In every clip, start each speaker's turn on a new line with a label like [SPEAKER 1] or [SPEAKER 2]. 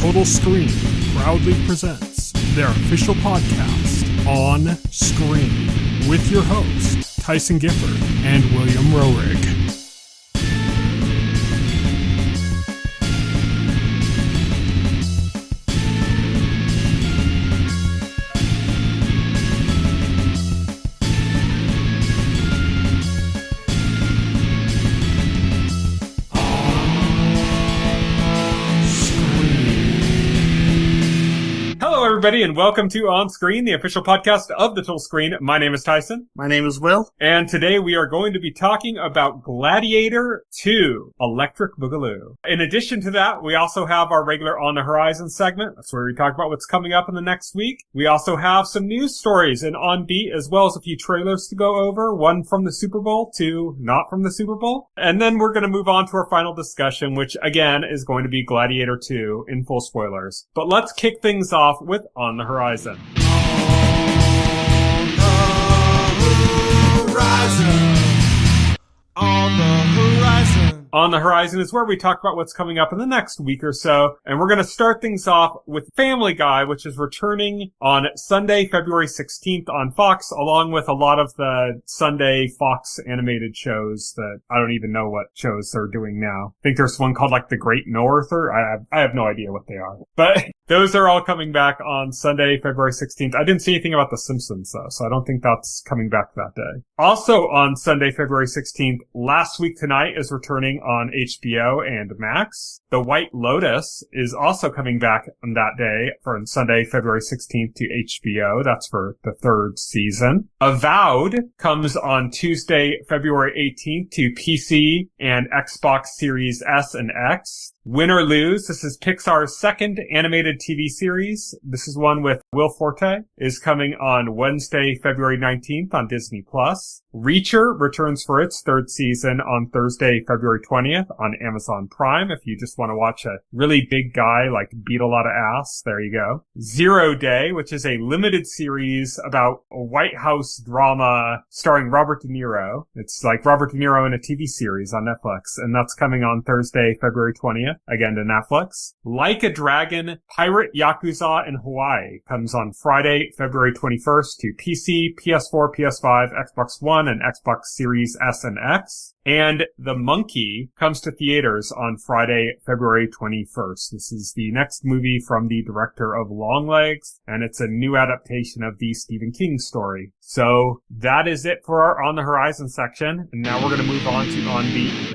[SPEAKER 1] Total Screen proudly presents their official podcast, On Screen, with your hosts, Tyson Gifford and William Rohrig. Everybody, and welcome to On Screen, the official podcast of the Total Screen. My name is Tyson.
[SPEAKER 2] My name is Will.
[SPEAKER 1] And today we are going to be talking about Gladiator II, Electric Boogaloo. In addition to that, we also have our regular On the Horizon segment. That's where we talk about what's coming up in the next week. We also have some news stories and On Beat, as well as a few trailers to go over. One from the Super Bowl, two not from the Super Bowl. And then we're going to move on to our final discussion, which again is going to be Gladiator II in full spoilers. But let's kick things off with On the Horizon.
[SPEAKER 3] On the horizon.
[SPEAKER 1] On the Horizon is where we talk about what's coming up in the next week or so, and we're going to start things off with Family Guy, which is returning on Sunday, February 16th on Fox, along with a lot of the Sunday Fox animated shows that I don't even know what shows they're doing now. I think there's one called like The Great North, or I have no idea what they are. But those are all coming back on Sunday, February 16th. I didn't see anything about The Simpsons, though, so I don't think that's coming back that day. Also on Sunday, February 16th, Last Week Tonight is returning on HBO and Max. The White Lotus is also coming back on that day for Sunday, February 16th to HBO. That's for the third season. Avowed comes on Tuesday, February 18th to PC and Xbox Series S and X. Win or Lose, this is Pixar's second animated TV series. This is one with Will Forte, is coming on Wednesday, February 19th on Disney+. Reacher returns for its third season on Thursday, February 20th on Amazon Prime. If you just want to watch a really big guy like beat a lot of ass, there you go. Zero Day, which is a limited series about a White House drama starring Robert De Niro. It's like Robert De Niro in a TV series on Netflix, and that's coming on Thursday, February 20th. Again to Netflix. Like a Dragon, Pirate Yakuza in Hawaii comes on Friday, February 21st to PC, PS4, PS5, Xbox One, and Xbox Series S and X. And The Monkey comes to theaters on Friday, February 21st. This is the next movie from the director of Longlegs, and it's a new adaptation of the Stephen King story. So that is it for our On the Horizon section, and now we're going to move on to On Beat.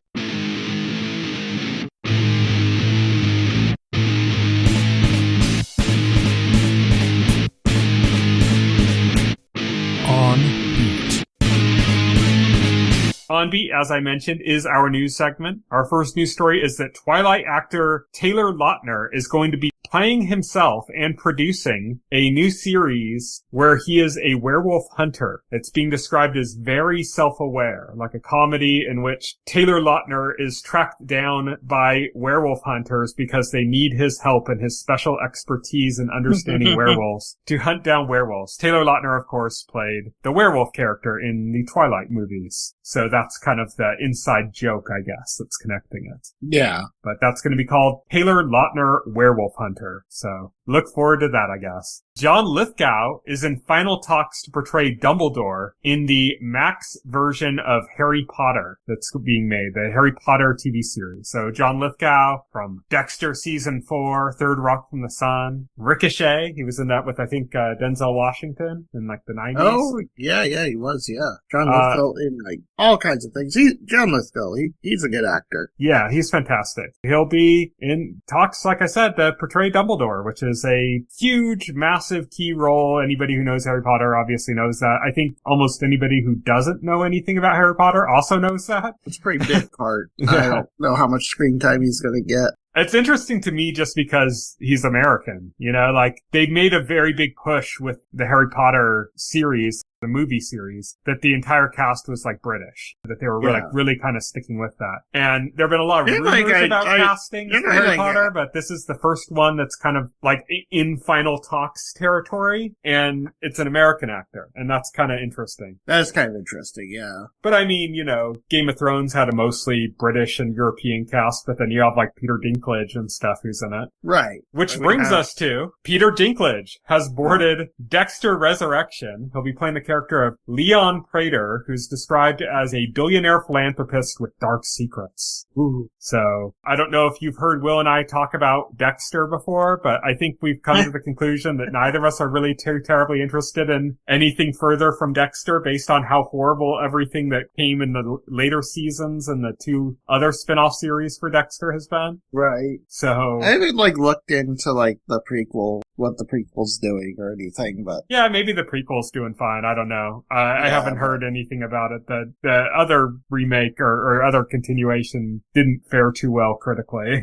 [SPEAKER 1] On Beat, as I mentioned, is our news segment. Our first news story is that Twilight actor Taylor Lautner is going to be playing himself and producing a new series where he is a werewolf hunter. It's being described as very self-aware, like a comedy in which Taylor Lautner is tracked down by werewolf hunters because they need his help and his special expertise in understanding werewolves to hunt down werewolves. Taylor Lautner, of course, played the werewolf character in the Twilight movies. So that's kind of the inside joke, I guess, that's connecting it.
[SPEAKER 2] Yeah.
[SPEAKER 1] But that's going to be called Taylor Lautner Werewolf Hunter. So look forward to that, I guess. John Lithgow is in final talks to portray Dumbledore in the Max version of Harry Potter that's being made, the Harry Potter TV series. So John Lithgow from Dexter Season 4, Third Rock from the Sun, Ricochet, he was in that with, I think, Denzel Washington in like the 90s.
[SPEAKER 2] Oh, yeah, he was, yeah. John Lithgow in like all kinds of things. John Lithgow, he's a good actor.
[SPEAKER 1] Yeah, he's fantastic. He'll be in talks, like I said, to portray Dumbledore, which is a huge, massive key role. Anybody who knows Harry Potter obviously knows that. I think almost anybody who doesn't know anything about Harry Potter also knows that.
[SPEAKER 2] It's a pretty big part. I don't know how much screen time he's going to get.
[SPEAKER 1] It's interesting to me just because he's American, you know, like they made a very big push with the Harry Potter series. the movie series, that the entire cast was like British, that they were really kind of sticking with that. And there have been a lot of rumors about castings for Harry Potter, but this is the first one that's kind of like in final talks territory, and it's an American actor, and that's kind of interesting.
[SPEAKER 2] That's kind of interesting, yeah.
[SPEAKER 1] But I mean, you know, Game of Thrones had a mostly British and European cast, but then you have like Peter Dinklage and stuff who's in it.
[SPEAKER 2] Right.
[SPEAKER 1] Which brings us to Peter Dinklage has boarded Dexter Resurrection. He'll be playing the character of Leon Prater, who's described as a billionaire philanthropist with dark secrets.
[SPEAKER 2] Ooh.
[SPEAKER 1] So I don't know if you've heard Will and I talk about Dexter before, but I think we've come to the conclusion that neither of us are really too terribly interested in anything further from Dexter based on how horrible everything that came in the later seasons and the 2 other spin-off series for Dexter has been.
[SPEAKER 2] Right.
[SPEAKER 1] So
[SPEAKER 2] I haven't looked into the prequel, what the prequel's doing or anything, but
[SPEAKER 1] yeah, maybe the prequel's doing fine. I don't know. I haven't heard anything about it. The other remake or other continuation didn't fare too well critically.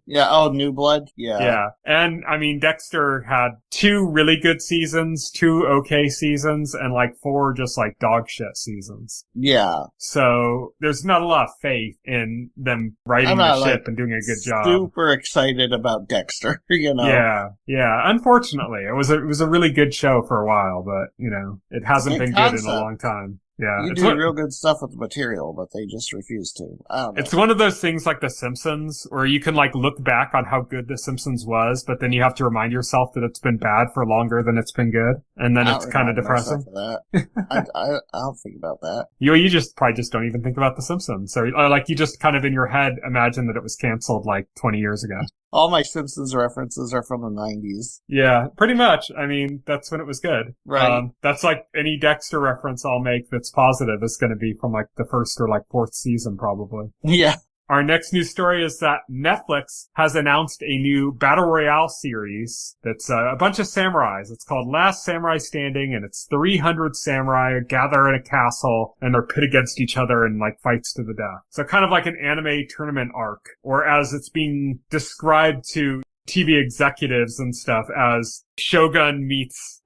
[SPEAKER 2] Yeah. Oh, New Blood. Yeah.
[SPEAKER 1] Yeah. And I mean, Dexter had 2 really good seasons, 2 okay seasons, and 4 just dog shit seasons.
[SPEAKER 2] Yeah.
[SPEAKER 1] So there's not a lot of faith in them righting the ship and doing a good job.
[SPEAKER 2] Super excited about Dexter, you know.
[SPEAKER 1] Yeah. Yeah. Unfortunately, it was a really good show for a while, but you know, it hasn't been good in a long time. Yeah.
[SPEAKER 2] You do real good stuff with the material, but they just refuse to. I don't know.
[SPEAKER 1] It's one of those things like The Simpsons, where you can look back on how good The Simpsons was, but then you have to remind yourself that it's been bad for longer than it's been good. And then it's kind of depressing.
[SPEAKER 2] I don't think about that.
[SPEAKER 1] You just probably just don't even think about The Simpsons. So you just kind of in your head imagine that it was canceled 20 years ago.
[SPEAKER 2] All my Simpsons references are from the 90s.
[SPEAKER 1] Yeah, pretty much. I mean, that's when it was good.
[SPEAKER 2] Right.
[SPEAKER 1] That's any Dexter reference I'll make that's positive is going to be from the first or 4th season probably.
[SPEAKER 2] Yeah.
[SPEAKER 1] Our next news story is that Netflix has announced a new Battle Royale series that's a bunch of samurais. It's called Last Samurai Standing, and it's 300 samurai gather in a castle, and they're pit against each other in fights to the death. So kind of like an anime tournament arc, or as it's being described to TV executives and stuff as Shogun meets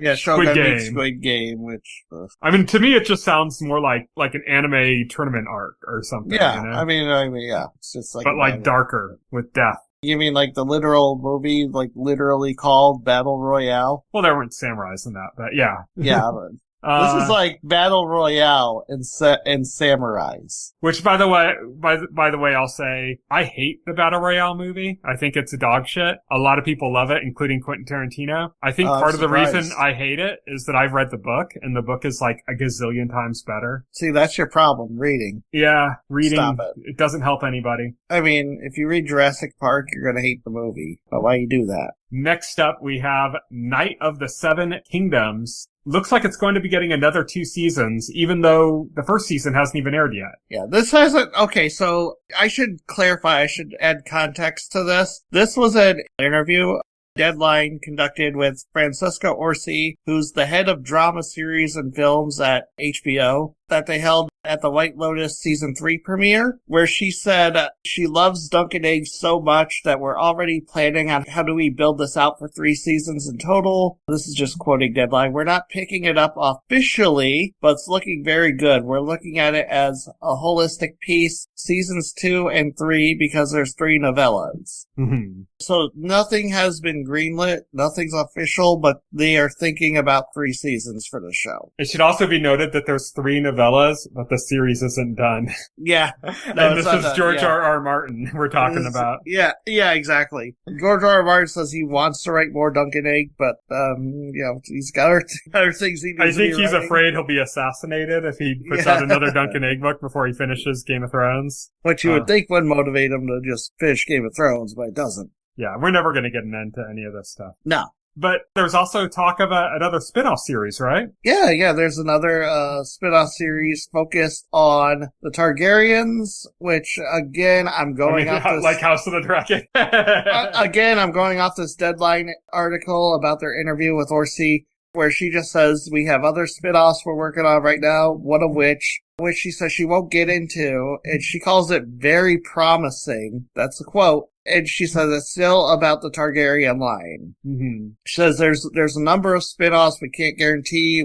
[SPEAKER 2] yeah, Shogun meets Squid Game, which
[SPEAKER 1] I mean, to me it just sounds more like an anime tournament arc or something.
[SPEAKER 2] Yeah,
[SPEAKER 1] you know?
[SPEAKER 2] I mean, yeah, it's just
[SPEAKER 1] but darker with death.
[SPEAKER 2] You mean the literal movie, literally called Battle Royale?
[SPEAKER 1] Well, there weren't samurais in that, but yeah.
[SPEAKER 2] Yeah, but this is Battle Royale and samurais.
[SPEAKER 1] Which, by the way, I'll say I hate the Battle Royale movie. I think it's a dog shit. A lot of people love it, including Quentin Tarantino. I think part of the reason I hate it is that I've read the book, and the book is a gazillion times better.
[SPEAKER 2] See, that's your problem, reading.
[SPEAKER 1] Yeah, reading.
[SPEAKER 2] Stop it.
[SPEAKER 1] It doesn't help anybody.
[SPEAKER 2] I mean, if you read Jurassic Park, you're gonna hate the movie. But why you do that?
[SPEAKER 1] Next up, we have Night of the Seven Kingdoms. Looks like it's going to be getting another 2 seasons, even though the first season hasn't even aired yet.
[SPEAKER 2] Yeah, this hasn't... Okay, so I should clarify, I should add context to this. This was an interview Deadline conducted with Francesca Orsi, who's the head of drama series and films at HBO, that they held at the White Lotus Season 3 premiere, where she said she loves Dunkin' Eggs so much that we're already planning on how do we build this out for 3 seasons in total. This is just quoting Deadline. We're not picking it up officially, but it's looking very good. We're looking at it as a holistic piece, Seasons 2 and 3, because there's 3 novellas.
[SPEAKER 1] Mm-hmm.
[SPEAKER 2] So nothing has been greenlit, nothing's official, but they are thinking about 3 seasons for the show.
[SPEAKER 1] It should also be noted that there's 3 novellas, but the series isn't done.
[SPEAKER 2] Yeah.
[SPEAKER 1] No, and this is George R.R. Martin we're talking about.
[SPEAKER 2] Yeah, exactly. George R.R. Martin says he wants to write more Dunkin' Egg, but, he's got other things he needs
[SPEAKER 1] I think
[SPEAKER 2] to be
[SPEAKER 1] he's
[SPEAKER 2] writing.
[SPEAKER 1] afraid he'll be assassinated if he puts out another Dunkin' Egg book before he finishes Game of Thrones.
[SPEAKER 2] Which you would think would motivate him to just finish Game of Thrones, but it doesn't.
[SPEAKER 1] Yeah, we're never going to get an end to any of this stuff.
[SPEAKER 2] No.
[SPEAKER 1] But there's also talk of another spin-off series, right?
[SPEAKER 2] Yeah, there's another spin-off series focused on the Targaryens, which, again, I'm going off this...
[SPEAKER 1] Like House of the Dragon.
[SPEAKER 2] Again, I'm going off this Deadline article about their interview with Orsi. where she just says we have other spin-offs we're working on right now, one of which she says she won't get into, and she calls it very promising. That's a quote. And she says it's still about the Targaryen line.
[SPEAKER 1] Mm-hmm.
[SPEAKER 2] She says there's a number of spin-offs we can't guarantee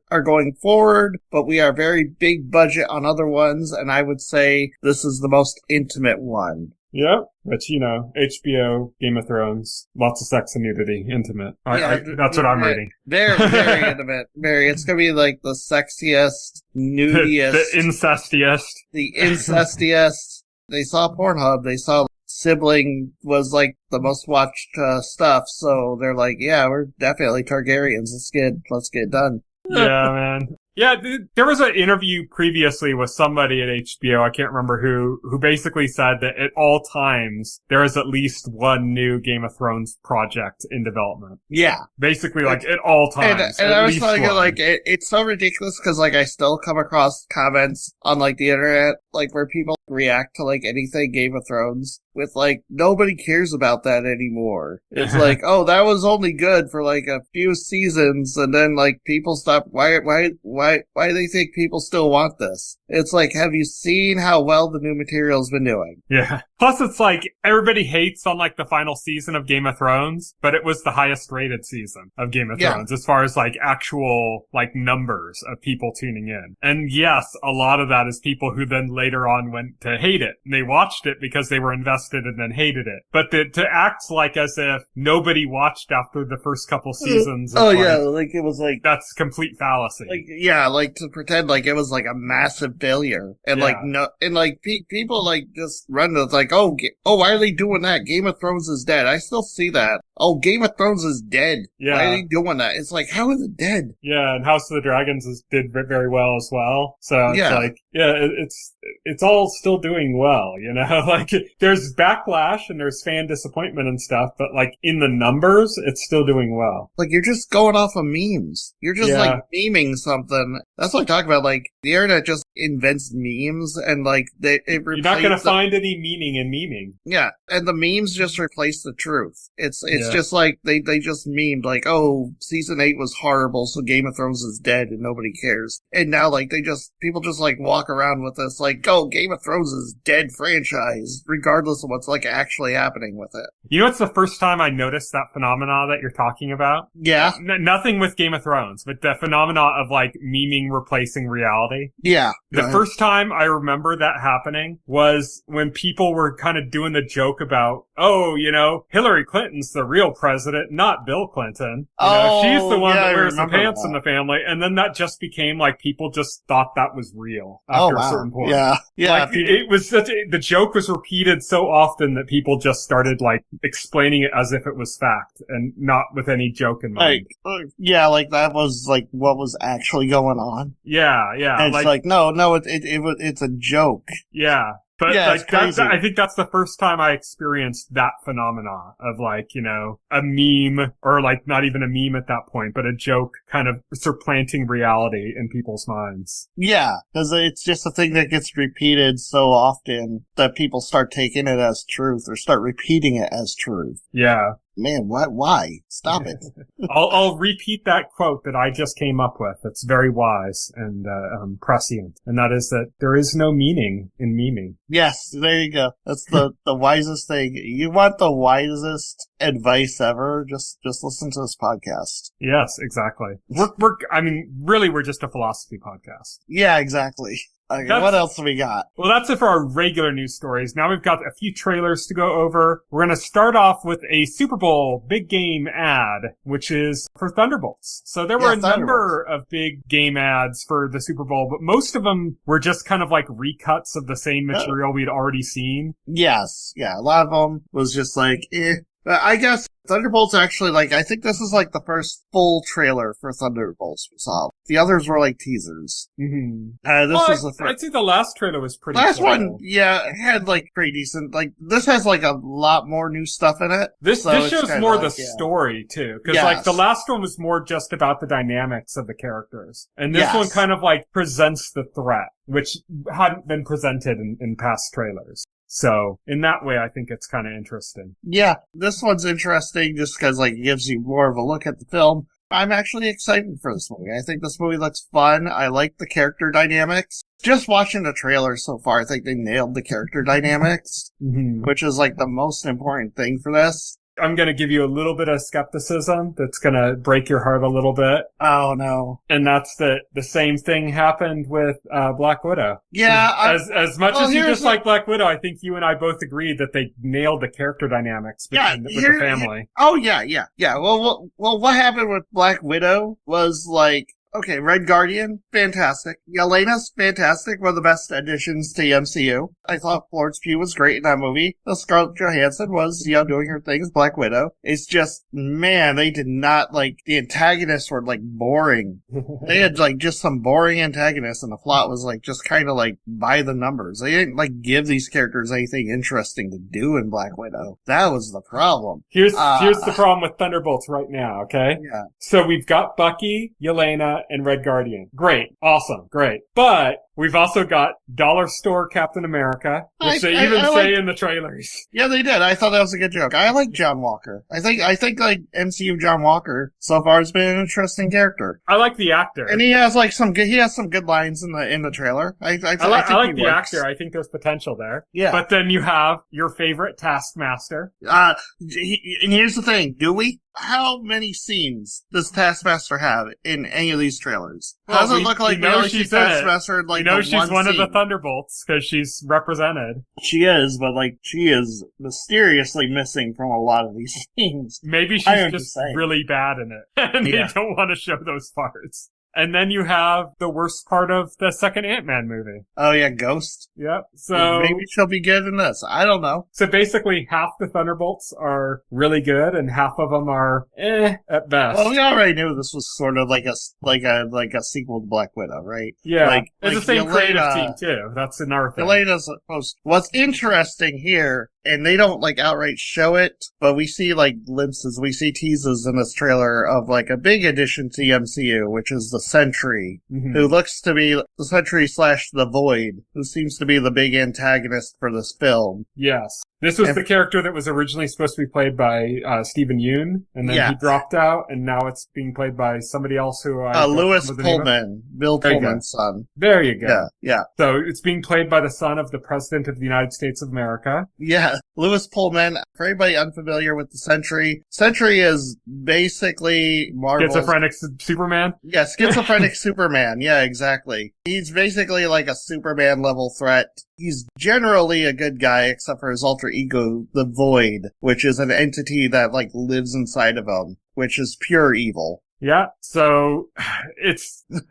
[SPEAKER 2] are going forward, but we are very big budget on other ones, and I would say this is the most intimate one.
[SPEAKER 1] Yep, which, HBO, Game of Thrones, lots of sex and nudity, intimate. That's what I'm reading.
[SPEAKER 2] Very, very intimate. Very. It's gonna be like the sexiest, nudiest.
[SPEAKER 1] The incestiest.
[SPEAKER 2] The incestiest. They saw Pornhub. They saw Sibling was like the most watched stuff, so they're like, yeah, we're definitely Targaryens. Let's get it done.
[SPEAKER 1] Yeah, man. Yeah, there was an interview previously with somebody at HBO, I can't remember who basically said that at all times, there is at least one new Game of Thrones project in development.
[SPEAKER 2] Yeah.
[SPEAKER 1] Basically, like, at all times.
[SPEAKER 2] And I was thinking, like, it's so ridiculous because, like, I still come across comments on, like, the internet, like, where people react to, like, anything Game of Thrones with, like, nobody cares about that anymore. It's like, oh, that was only good for, like, a few seasons, and then, like, people stop, why do they think people still want this? It's like, have you seen how well the new material's been doing?
[SPEAKER 1] Yeah. Plus, it's like, everybody hates on, like, the final season of Game of Thrones, but it was the highest rated season of Game of Thrones as far as, like, actual, like, numbers of people tuning in. And yes, a lot of that is people who then later on went to hate it. And they watched it because they were invested and then hated it. But to act like as if nobody watched after the first couple seasons.
[SPEAKER 2] Like it was like...
[SPEAKER 1] That's complete fallacy.
[SPEAKER 2] Like, yeah, like to pretend like it was like a massive failure. And like, no, and like people like just run to, it's like, oh, why are they doing that? Game of Thrones is dead. I still see that. Oh, Game of Thrones is dead.
[SPEAKER 1] Yeah.
[SPEAKER 2] Why are they doing that? It's like, how is it dead?
[SPEAKER 1] Yeah, and House of the Dragons did very well as well. So it's like, it's all still doing well, Like, there's backlash and there's fan disappointment and stuff, but like, in the numbers, it's still doing well.
[SPEAKER 2] Like, you're just going off of memes. You're just like memeing something. That's what I talk about. Like, the internet just invents memes and like,
[SPEAKER 1] you're not gonna find any meaning in memeing.
[SPEAKER 2] Yeah, and the memes just replace the truth. It's just like, they just memed like, oh, season 8 was horrible, so Game of Thrones is dead and nobody cares. And now, like, people just like walk around with this, like, oh, Game of Thrones is dead franchise, regardless of what's like actually happening with it.
[SPEAKER 1] It's the first time I noticed that phenomena that you're talking about?
[SPEAKER 2] Yeah.
[SPEAKER 1] Nothing with Game of Thrones, but the phenomena of like memeing replacing reality.
[SPEAKER 2] Yeah.
[SPEAKER 1] The first time I remember that happening was when people were kind of doing the joke about, oh, Hillary Clinton's the real president, not Bill Clinton. She's the one that wears the pants in the family. And then that just became like people just thought that was real after a certain point.
[SPEAKER 2] Yeah. Yeah.
[SPEAKER 1] Like, it was the joke was repeated so often that people just started like explaining it as if it was fact and not with any joke in mind.
[SPEAKER 2] Like that was like what was actually going on.
[SPEAKER 1] Yeah.
[SPEAKER 2] And it's like, no, it's a joke.
[SPEAKER 1] Yeah. But like, I think that's the first time I experienced that phenomena of like, a meme, or like not even a meme at that point, but a joke kind of supplanting reality in people's minds.
[SPEAKER 2] Yeah, because it's just a thing that gets repeated so often that people start taking it as truth or start repeating it as truth.
[SPEAKER 1] Yeah.
[SPEAKER 2] Man, why? Stop it.
[SPEAKER 1] I'll repeat that quote that I just came up with. It's very wise and prescient. And that is that there is no meaning in memeing.
[SPEAKER 2] Yes, there you go. That's the wisest thing. You want the wisest advice ever? Just listen to this podcast.
[SPEAKER 1] Yes, exactly. We're just a philosophy podcast.
[SPEAKER 2] Yeah, exactly. Okay, what else have we got?
[SPEAKER 1] Well, that's it for our regular news stories. Now we've got a few trailers to go over. We're going to start off with a Super Bowl big game ad, which is for Thunderbolts. So there were a number of big game ads for the Super Bowl, but most of them were just kind of like recuts of the same material we'd already seen.
[SPEAKER 2] Yes. Yeah. A lot of them was just like, I guess Thunderbolts actually, like, I think this is like the first full trailer for Thunderbolts we saw. The others were like teasers.
[SPEAKER 1] Mm-hmm.
[SPEAKER 2] I'd
[SPEAKER 1] say the last trailer was pretty
[SPEAKER 2] Last
[SPEAKER 1] cool.
[SPEAKER 2] one, yeah, had like pretty decent, like, this has like a lot more new stuff in it.
[SPEAKER 1] This shows more the story too. Cause like the last one was more just about the dynamics of the characters. And this one kind of like presents the threat, which hadn't been presented in past trailers. So, in that way, I think it's kind of interesting.
[SPEAKER 2] Yeah, this one's interesting just because, like, it gives you more of a look at the film. I'm actually excited for this movie. I think this movie looks fun. I like the character dynamics. Just watching the trailer so far, I think they nailed the character dynamics, which is like the most important thing for this.
[SPEAKER 1] I'm going to give you a little bit of skepticism that's going to break your heart a little bit.
[SPEAKER 2] Oh, no.
[SPEAKER 1] And that's that the same thing happened with Black Widow.
[SPEAKER 2] Yeah.
[SPEAKER 1] As much as you dislike Black Widow, I think you and I both agreed that they nailed the character dynamics with the family.
[SPEAKER 2] Oh, yeah. Well, what happened with Black Widow was like, okay, Red Guardian, fantastic. Yelena's fantastic, one of the best additions to the MCU. I thought Florence Pugh was great in that movie. Scarlett Johansson was, doing her thing as Black Widow. It's just, man, they did not, the antagonists were, boring. They had, just some boring antagonists, and the plot was, just kind of, by the numbers. They didn't, give these characters anything interesting to do in Black Widow. That was the problem.
[SPEAKER 1] Here's the problem with Thunderbolts right now, okay?
[SPEAKER 2] Yeah.
[SPEAKER 1] So we've got Bucky, Yelena, and Red Guardian. Great. Awesome. Great. But we've also got Dollar Store Captain America, which they even say in the trailers.
[SPEAKER 2] Yeah, they did. I thought that was a good joke. I like John Walker. I think MCU John Walker so far has been an interesting character.
[SPEAKER 1] I like the actor.
[SPEAKER 2] And he has some good lines in the trailer. I
[SPEAKER 1] like the actor. I think there's potential there.
[SPEAKER 2] Yeah.
[SPEAKER 1] But then you have your favorite Taskmaster.
[SPEAKER 2] And here's the thing. Do we? How many scenes does Taskmaster have in any of these trailers?
[SPEAKER 1] Well,
[SPEAKER 2] does it look like we only see Taskmaster in
[SPEAKER 1] she's one of the Thunderbolts because she's represented.
[SPEAKER 2] She is, but she is mysteriously missing from a lot of these scenes.
[SPEAKER 1] Maybe she's just really bad in it, and they don't want to show those parts. And then you have the worst part of the second Ant-Man movie.
[SPEAKER 2] Oh yeah, Ghost.
[SPEAKER 1] Yep. So
[SPEAKER 2] maybe she'll be good in this. I don't know.
[SPEAKER 1] So basically half the Thunderbolts are really good and half of them are at best.
[SPEAKER 2] Well, we already knew this was sort of like a sequel to Black Widow, right?
[SPEAKER 1] Yeah. It's the same creative team too. That's another thing.
[SPEAKER 2] Yelena's supposed. What's interesting here, and they don't outright show it, but we see glimpses, we see teases in this trailer of a big addition to the MCU, which is the Sentry, who looks to be the Sentry / the Void, who seems to be the big antagonist for this film.
[SPEAKER 1] Yes. This was the character that was originally supposed to be played by Stephen Yeun, and then he dropped out, and now it's being played by somebody else who
[SPEAKER 2] Lewis Pullman, Bill Pullman's son.
[SPEAKER 1] There you go.
[SPEAKER 2] Yeah.
[SPEAKER 1] So it's being played by the son of the President of the United States of America.
[SPEAKER 2] Yeah, Lewis Pullman. For anybody unfamiliar with the Sentry is basically Marvel's...
[SPEAKER 1] Schizophrenic Superman?
[SPEAKER 2] Yeah, schizophrenic Superman. Yeah, exactly. He's basically like a Superman-level threat. He's generally a good guy, except for his alter ego, the Void, which is an entity that, lives inside of him, which is pure evil.
[SPEAKER 1] Yeah, so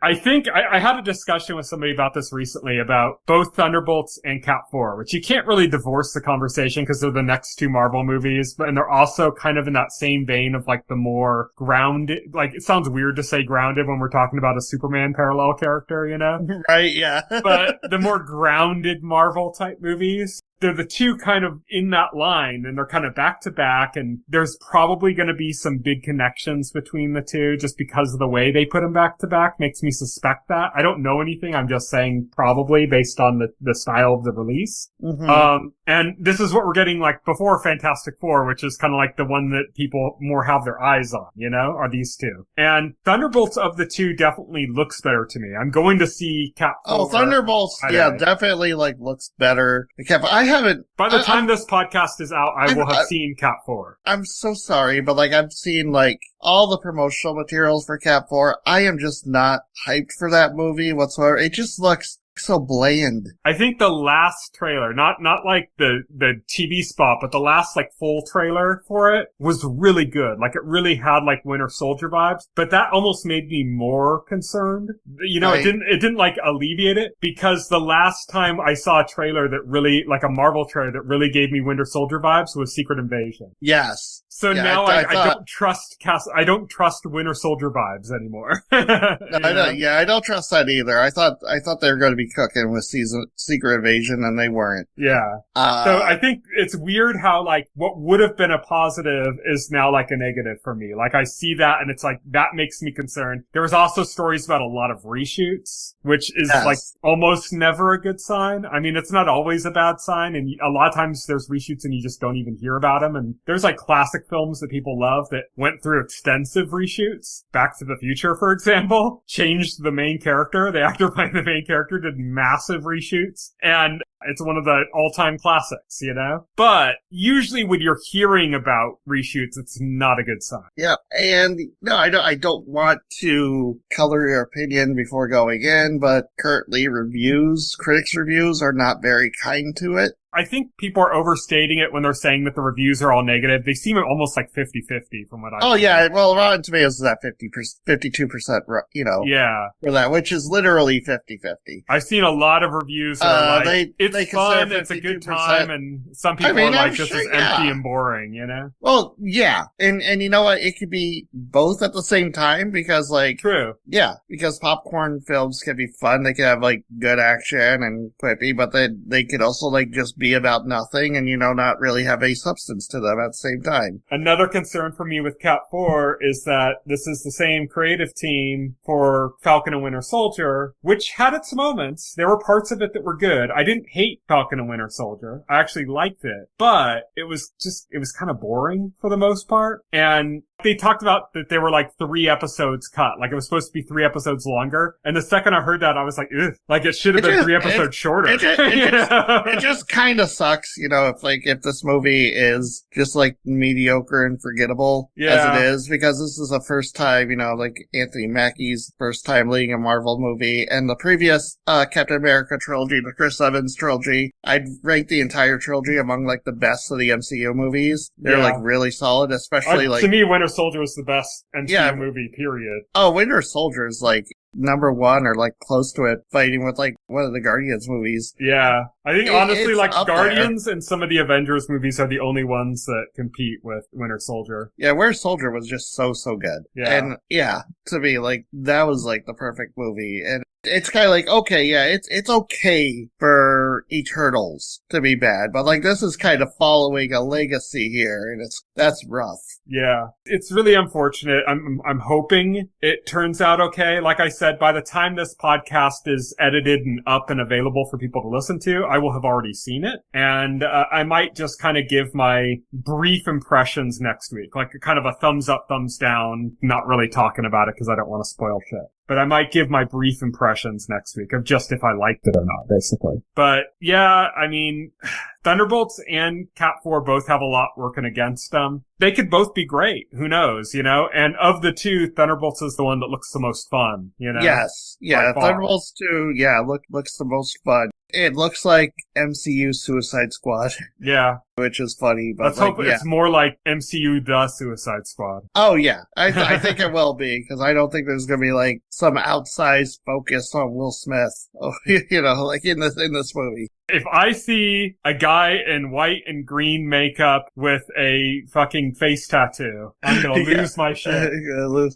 [SPEAKER 1] I think I had a discussion with somebody about this recently about both Thunderbolts and Cat 4, which you can't really divorce the conversation because they're the next two Marvel movies, and they're also kind of in that same vein of the more grounded, it sounds weird to say grounded when we're talking about a Superman parallel character,
[SPEAKER 2] Right, yeah.
[SPEAKER 1] But the more grounded Marvel type movies, they're the two kind of in that line, and they're kind of back to back, and there's probably going to be some big connections between the two just because of the way they put them back to back makes me suspect that. I don't know anything. I'm just saying probably based on the style of the release. And this is what we're getting before Fantastic Four, which is kind of the one that people more have their eyes on, are these two. And Thunderbolts of the two definitely looks better to me. I'm going to see Cat 4.
[SPEAKER 2] Oh, Thunderbolts, definitely looks better.
[SPEAKER 1] By the time this podcast is out, I will have seen Cat 4.
[SPEAKER 2] I'm so sorry, but I've seen all the promotional materials for Cat 4. I am just not hyped for that movie whatsoever. It just looks so bland.
[SPEAKER 1] I think the last trailer, not the TV spot, but the last full trailer for it was really good. It really had Winter Soldier vibes, but that almost made me more concerned.
[SPEAKER 2] Right.
[SPEAKER 1] It didn't alleviate it because the last time I saw a trailer that really, a Marvel trailer that really gave me Winter Soldier vibes was Secret Invasion.
[SPEAKER 2] Yes.
[SPEAKER 1] So now I don't trust I don't trust Winter Soldier vibes anymore.
[SPEAKER 2] I don't trust that either. I thought they were going to be cooking with Secret Invasion, and they weren't.
[SPEAKER 1] Yeah. So I think it's weird how what would have been a positive is now a negative for me. I see that and it's that makes me concerned. There was also stories about a lot of reshoots, which is almost never a good sign. I mean, it's not always a bad sign, and a lot of times there's reshoots and you just don't even hear about them. And there's classic classic films that people love that went through extensive reshoots. Back to the Future, for example, changed the main character. The actor playing the main character did massive reshoots. And it's one of the all-time classics, you know? But usually when you're hearing about reshoots, it's not a good sign.
[SPEAKER 2] Yeah, and no, I don't want to color your opinion before going in, but currently critics' reviews are not very kind to it.
[SPEAKER 1] I think people are overstating it when they're saying that the reviews are all negative. They seem almost like 50-50 from what I've seen.
[SPEAKER 2] Yeah, well, Rotten Tomatoes is at 52%, you know,
[SPEAKER 1] yeah,
[SPEAKER 2] for that, which is literally 50-50.
[SPEAKER 1] I've seen a lot of reviews that are like, it's fun, it's a good time, and some people are like, this is empty and boring, you know?
[SPEAKER 2] Well, yeah, and you know what, it could be both at the same time, because like...
[SPEAKER 1] True.
[SPEAKER 2] Yeah, because popcorn films can be fun, they can have like good action and quippy, but they could also like just be about nothing and, you know, not really have any substance to them at the same time.
[SPEAKER 1] Another concern for me with Cat 4 is that this is the same creative team for Falcon and Winter Soldier, which had its moments. There were parts of it that were good. I didn't hate Falcon and Winter Soldier. I actually liked it. But it was kind of boring for the most part. And they talked about that there were like 3 episodes cut. Like it was supposed to be 3 episodes longer. And the second I heard that, I was like, ugh. Like it should have been 3 episodes shorter.
[SPEAKER 2] It just kind of sucks, you know, if this movie is just like mediocre and forgettable as it is, because this is the first time, you know, like Anthony Mackie's first time leading a Marvel movie, and the previous Captain America trilogy, the Chris Evans trilogy, I'd rank the entire trilogy among like the best of the MCU movies. They're like really solid, especially like...
[SPEAKER 1] To me, Winter Soldier was the best MCU movie, period.
[SPEAKER 2] Oh, Winter Soldier is like number 1 or like close to it, fighting with like one of the Guardians movies.
[SPEAKER 1] Yeah. I think honestly like Guardians and some of the Avengers movies are the only ones that compete with Winter Soldier.
[SPEAKER 2] Yeah, Winter Soldier was just so good.
[SPEAKER 1] Yeah.
[SPEAKER 2] And yeah, to me, like that was like the perfect movie. And it's kind of like, okay, yeah, it's okay for Eternals to be bad, but like this is kind of following a legacy here, and that's rough.
[SPEAKER 1] Yeah, it's really unfortunate. I'm hoping it turns out okay. Like I said, by the time this podcast is edited and up and available for people to listen to, I will have already seen it, and I might just kind of give my brief impressions next week, like kind of a thumbs up, thumbs down, not really talking about it because I don't want to spoil shit. But I might give my brief impressions next week of just if I liked it or not, basically. But yeah, I mean, Thunderbolts and Cat 4 both have a lot working against them. They could both be great. Who knows, you know? And of the two, Thunderbolts is the one that looks the most fun, you know?
[SPEAKER 2] Yes. Yeah, Thunderbolts 2, looks the most fun. It looks like MCU Suicide Squad.
[SPEAKER 1] Yeah.
[SPEAKER 2] Which is funny, but
[SPEAKER 1] let's hope it's more like MCU The Suicide Squad.
[SPEAKER 2] Oh, yeah. I think it will be, because I don't think there's going to be, like, some outsized focus on Will Smith, you know, like in this movie.
[SPEAKER 1] If I see a guy in white and green makeup with a fucking face tattoo, I'm gonna lose my shit.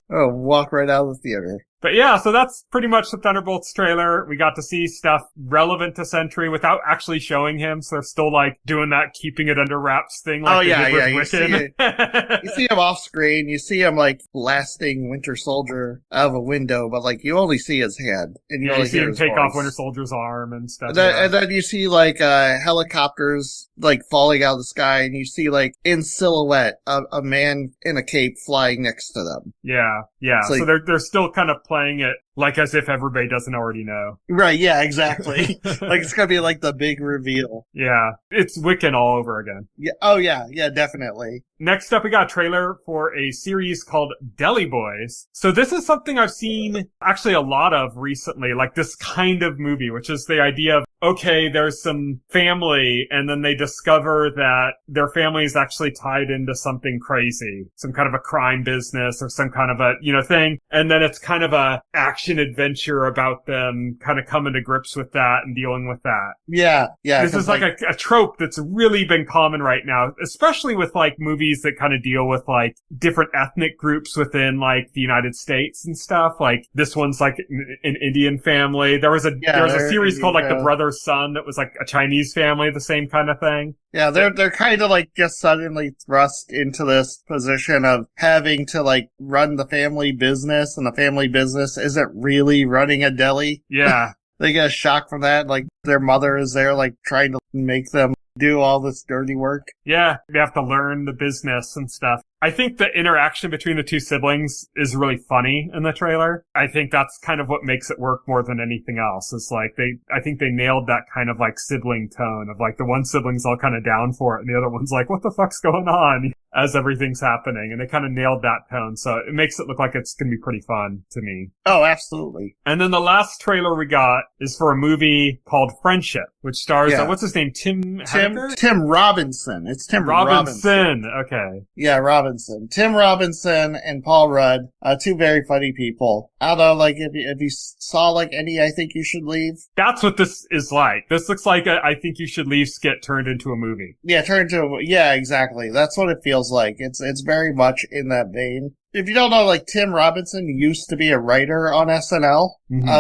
[SPEAKER 2] Walk right out of the theater.
[SPEAKER 1] But yeah, so that's pretty much the Thunderbolts trailer. We got to see stuff relevant to Sentry without actually showing him, so they're still like doing that keeping it under wraps thing like they did with Wiccan.
[SPEAKER 2] You see him off screen, you see him like blasting Winter Soldier out of a window, but like you only see his hand. And you
[SPEAKER 1] see him take off Winter Soldier's arm and stuff.
[SPEAKER 2] And then you see like helicopters like falling out of the sky, and you see like in silhouette a man in a cape flying next to them.
[SPEAKER 1] Yeah. So they're still kind of playing it like as if everybody doesn't already know.
[SPEAKER 2] Right, yeah, exactly. Like it's gonna be like the big reveal.
[SPEAKER 1] Yeah. It's Wiccan all over again.
[SPEAKER 2] Yeah. Oh yeah, definitely.
[SPEAKER 1] Next up, we got a trailer for a series called Deli Boys. So this is something I've seen actually a lot of recently, like this kind of movie, which is the idea of, okay, there's some family, and then they discover that their family is actually tied into something crazy, some kind of a crime business or some kind of a, thing. And then it's kind of a action adventure about them kind of coming to grips with that and dealing with that.
[SPEAKER 2] Yeah.
[SPEAKER 1] This is like a trope that's really been common right now, especially with like movies that kind of deal with like different ethnic groups within like the United States and stuff. Like this one's like an Indian family. There was a series called like The Brother's Son that was like a Chinese family, the same kind of thing.
[SPEAKER 2] Yeah, they're kind of like just suddenly thrust into this position of having to like run the family business, and the family business isn't really running a deli.
[SPEAKER 1] Yeah.
[SPEAKER 2] They get a shock from that. Like their mother is there like trying to make them do all this dirty work.
[SPEAKER 1] Yeah, they have to learn the business and stuff. I think the interaction between the two siblings is really funny in the trailer. I think that's kind of what makes it work more than anything else. It's like I think they nailed that kind of like sibling tone of like the one sibling's all kind of down for it and the other one's like, what the fuck's going on as everything's happening? And they kind of nailed that tone. So it makes it look like it's going to be pretty fun to me.
[SPEAKER 2] Oh, absolutely.
[SPEAKER 1] And then the last trailer we got is for a movie called Friendship, which stars, what's his name? Tim
[SPEAKER 2] Robinson. It's Tim
[SPEAKER 1] Robinson. Okay.
[SPEAKER 2] Yeah, Robinson. Tim Robinson and Paul Rudd, two very funny people. I don't know, like, if you saw, like, any I Think You Should Leave.
[SPEAKER 1] That's what this is like. This looks like a I Think You Should Leave skit turned into a movie.
[SPEAKER 2] Yeah, yeah, exactly. That's what it feels like. It's very much in that vein. If you don't know, like, Tim Robinson used to be a writer on SNL,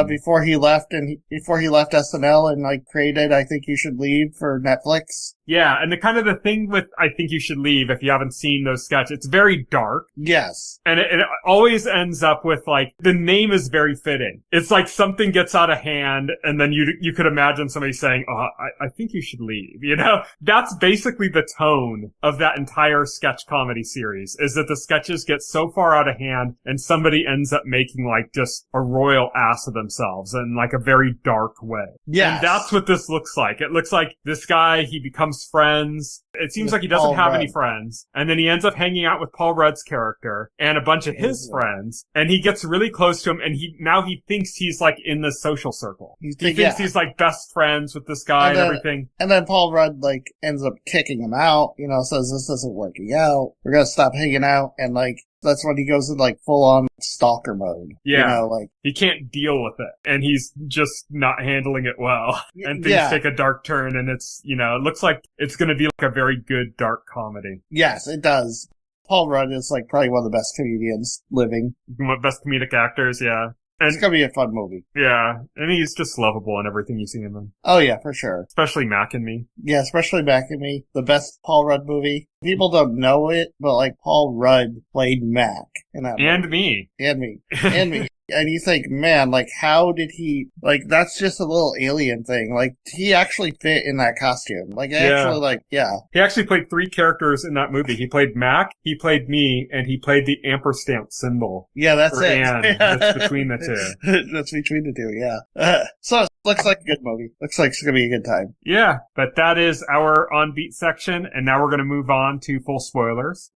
[SPEAKER 2] before he left SNL and, like, created I Think You Should Leave for Netflix.
[SPEAKER 1] Yeah, and the thing with I Think You Should Leave, if you haven't seen those sketches, it's very dark.
[SPEAKER 2] Yes.
[SPEAKER 1] And it always ends up with, like, the name is very fitting. It's like something gets out of hand, and then you could imagine somebody saying, I think you should leave, you know? That's basically the tone of that entire sketch comedy series, is that the sketches get so far out of hand, and somebody ends up making, like, just a royal ass of themselves in, like, a very dark way.
[SPEAKER 2] Yes.
[SPEAKER 1] And that's what this looks like. It looks like this guy, he becomes friends. It seems like he doesn't have any friends. And then he ends up hanging out with Paul Rudd's character and a bunch of his friends. And he gets really close to him, and he thinks he's, like, in the social circle. He thinks he's, like, best friends with this guy and everything.
[SPEAKER 2] And then Paul Rudd, like, ends up kicking him out, you know, says this isn't working out. We're gonna stop hanging out, and, like, that's when he goes in, like, full-on stalker mode.
[SPEAKER 1] Yeah.
[SPEAKER 2] You know, like,
[SPEAKER 1] he can't deal with it. And he's just not handling it well. And things take a dark turn, and it's, you know, it looks like it's gonna be like a very good dark comedy.
[SPEAKER 2] Yes, it does. Paul Rudd is, like, probably one of the best comedians living.
[SPEAKER 1] Best comedic actors, yeah. And,
[SPEAKER 2] it's gonna be a fun movie.
[SPEAKER 1] Yeah, and he's just lovable in everything you see him in.
[SPEAKER 2] Oh yeah, for sure.
[SPEAKER 1] Especially Mac and Me.
[SPEAKER 2] Yeah, especially Mac and Me. The best Paul Rudd movie. People don't know it, but, like, Paul Rudd played Mac in that movie.
[SPEAKER 1] And me.
[SPEAKER 2] And me. And me. And you think, man, like, how did he, like, that's just a little alien thing. Like, he actually fit in that costume. Like, actually, like, yeah.
[SPEAKER 1] He actually played 3 characters in that movie. He played Mac, he played me, and he played the ampersand symbol.
[SPEAKER 2] Yeah, that's it.
[SPEAKER 1] Anne. That's between the two.
[SPEAKER 2] That's between the two, yeah. So, looks like a good movie. Looks like it's gonna be a good time.
[SPEAKER 1] Yeah, but that is our On Beat section, and now we're gonna move on to full spoilers.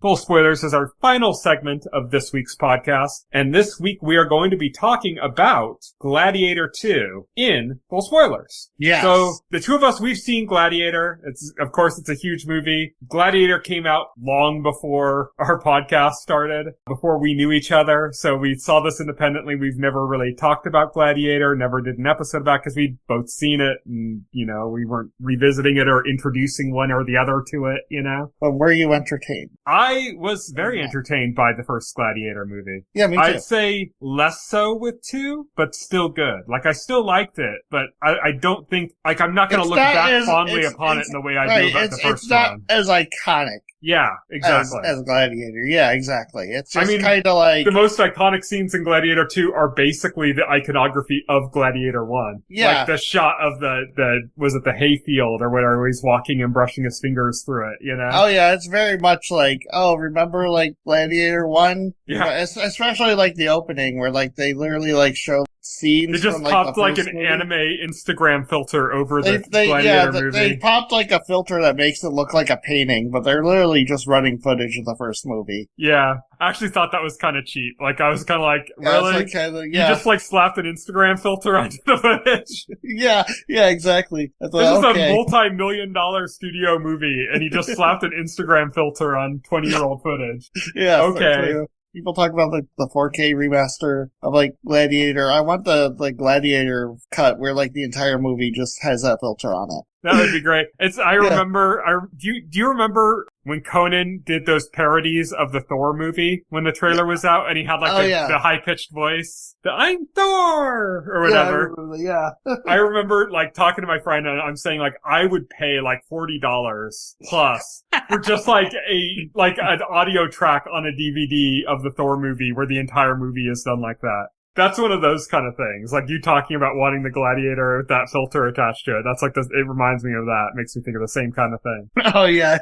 [SPEAKER 1] Full Spoilers is our final segment of this week's podcast, and this week we are going to be talking about Gladiator II in Full Spoilers.
[SPEAKER 2] Yes.
[SPEAKER 1] So, the two of us, we've seen Gladiator. Of course, it's a huge movie. Gladiator came out long before our podcast started, before we knew each other, so we saw this independently. We've never really talked about Gladiator, never did an episode about it, because we'd both seen it, and, you know, we weren't revisiting it or introducing one or the other to it, you know?
[SPEAKER 2] But were you entertained?
[SPEAKER 1] I was very entertained by the first Gladiator movie.
[SPEAKER 2] Yeah, me too.
[SPEAKER 1] I'd say less so with 2, but still good. Like, I still liked it, but I don't think, like, I'm not gonna look back fondly upon it in the way I do about the first one.
[SPEAKER 2] It's not as iconic.
[SPEAKER 1] Yeah, exactly.
[SPEAKER 2] As Gladiator. Yeah, exactly. It's just kind of like...
[SPEAKER 1] the most iconic scenes in Gladiator 2 are basically the iconography of Gladiator 1.
[SPEAKER 2] Yeah.
[SPEAKER 1] Like the shot of was it the hayfield or whatever, where he's walking and brushing his fingers through it, you know?
[SPEAKER 2] Oh yeah, it's very much like, remember, like, Gladiator 1?
[SPEAKER 1] Yeah.
[SPEAKER 2] Especially, like, the opening where, like, they literally, like, show scenes.
[SPEAKER 1] They just
[SPEAKER 2] from, like,
[SPEAKER 1] popped,
[SPEAKER 2] the
[SPEAKER 1] like,
[SPEAKER 2] first
[SPEAKER 1] an
[SPEAKER 2] movie.
[SPEAKER 1] anime Instagram filter over the Gladiator movie.
[SPEAKER 2] They popped, like, a filter that makes it look like a painting, but they're literally just running footage of the first movie.
[SPEAKER 1] Yeah. I actually thought that was kind of cheap. Like, I was kind of like, really? You just, like, slapped an Instagram filter onto the footage?
[SPEAKER 2] Yeah, exactly.
[SPEAKER 1] This is a multi-million-dollar studio movie, and he just slapped an Instagram filter on 20-year-old footage.
[SPEAKER 2] Yeah.
[SPEAKER 1] Okay.
[SPEAKER 2] People talk about the 4K remaster of, like, Gladiator. I want the Gladiator cut where, like, the entire movie just has that filter on it.
[SPEAKER 1] That would be great. I remember, do you remember when Conan did those parodies of the Thor movie when the trailer was out and he had like the high-pitched voice? The I'm Thor! Or whatever. I remember like talking to my friend and I'm saying like I would pay like $40 plus for just like an audio track on a DVD of the Thor movie where the entire movie is done like that. That's one of those kind of things. Like you talking about wanting the Gladiator with that filter attached to it. That's like it reminds me of that. It makes me think of the same kind of thing.
[SPEAKER 2] Oh, yeah.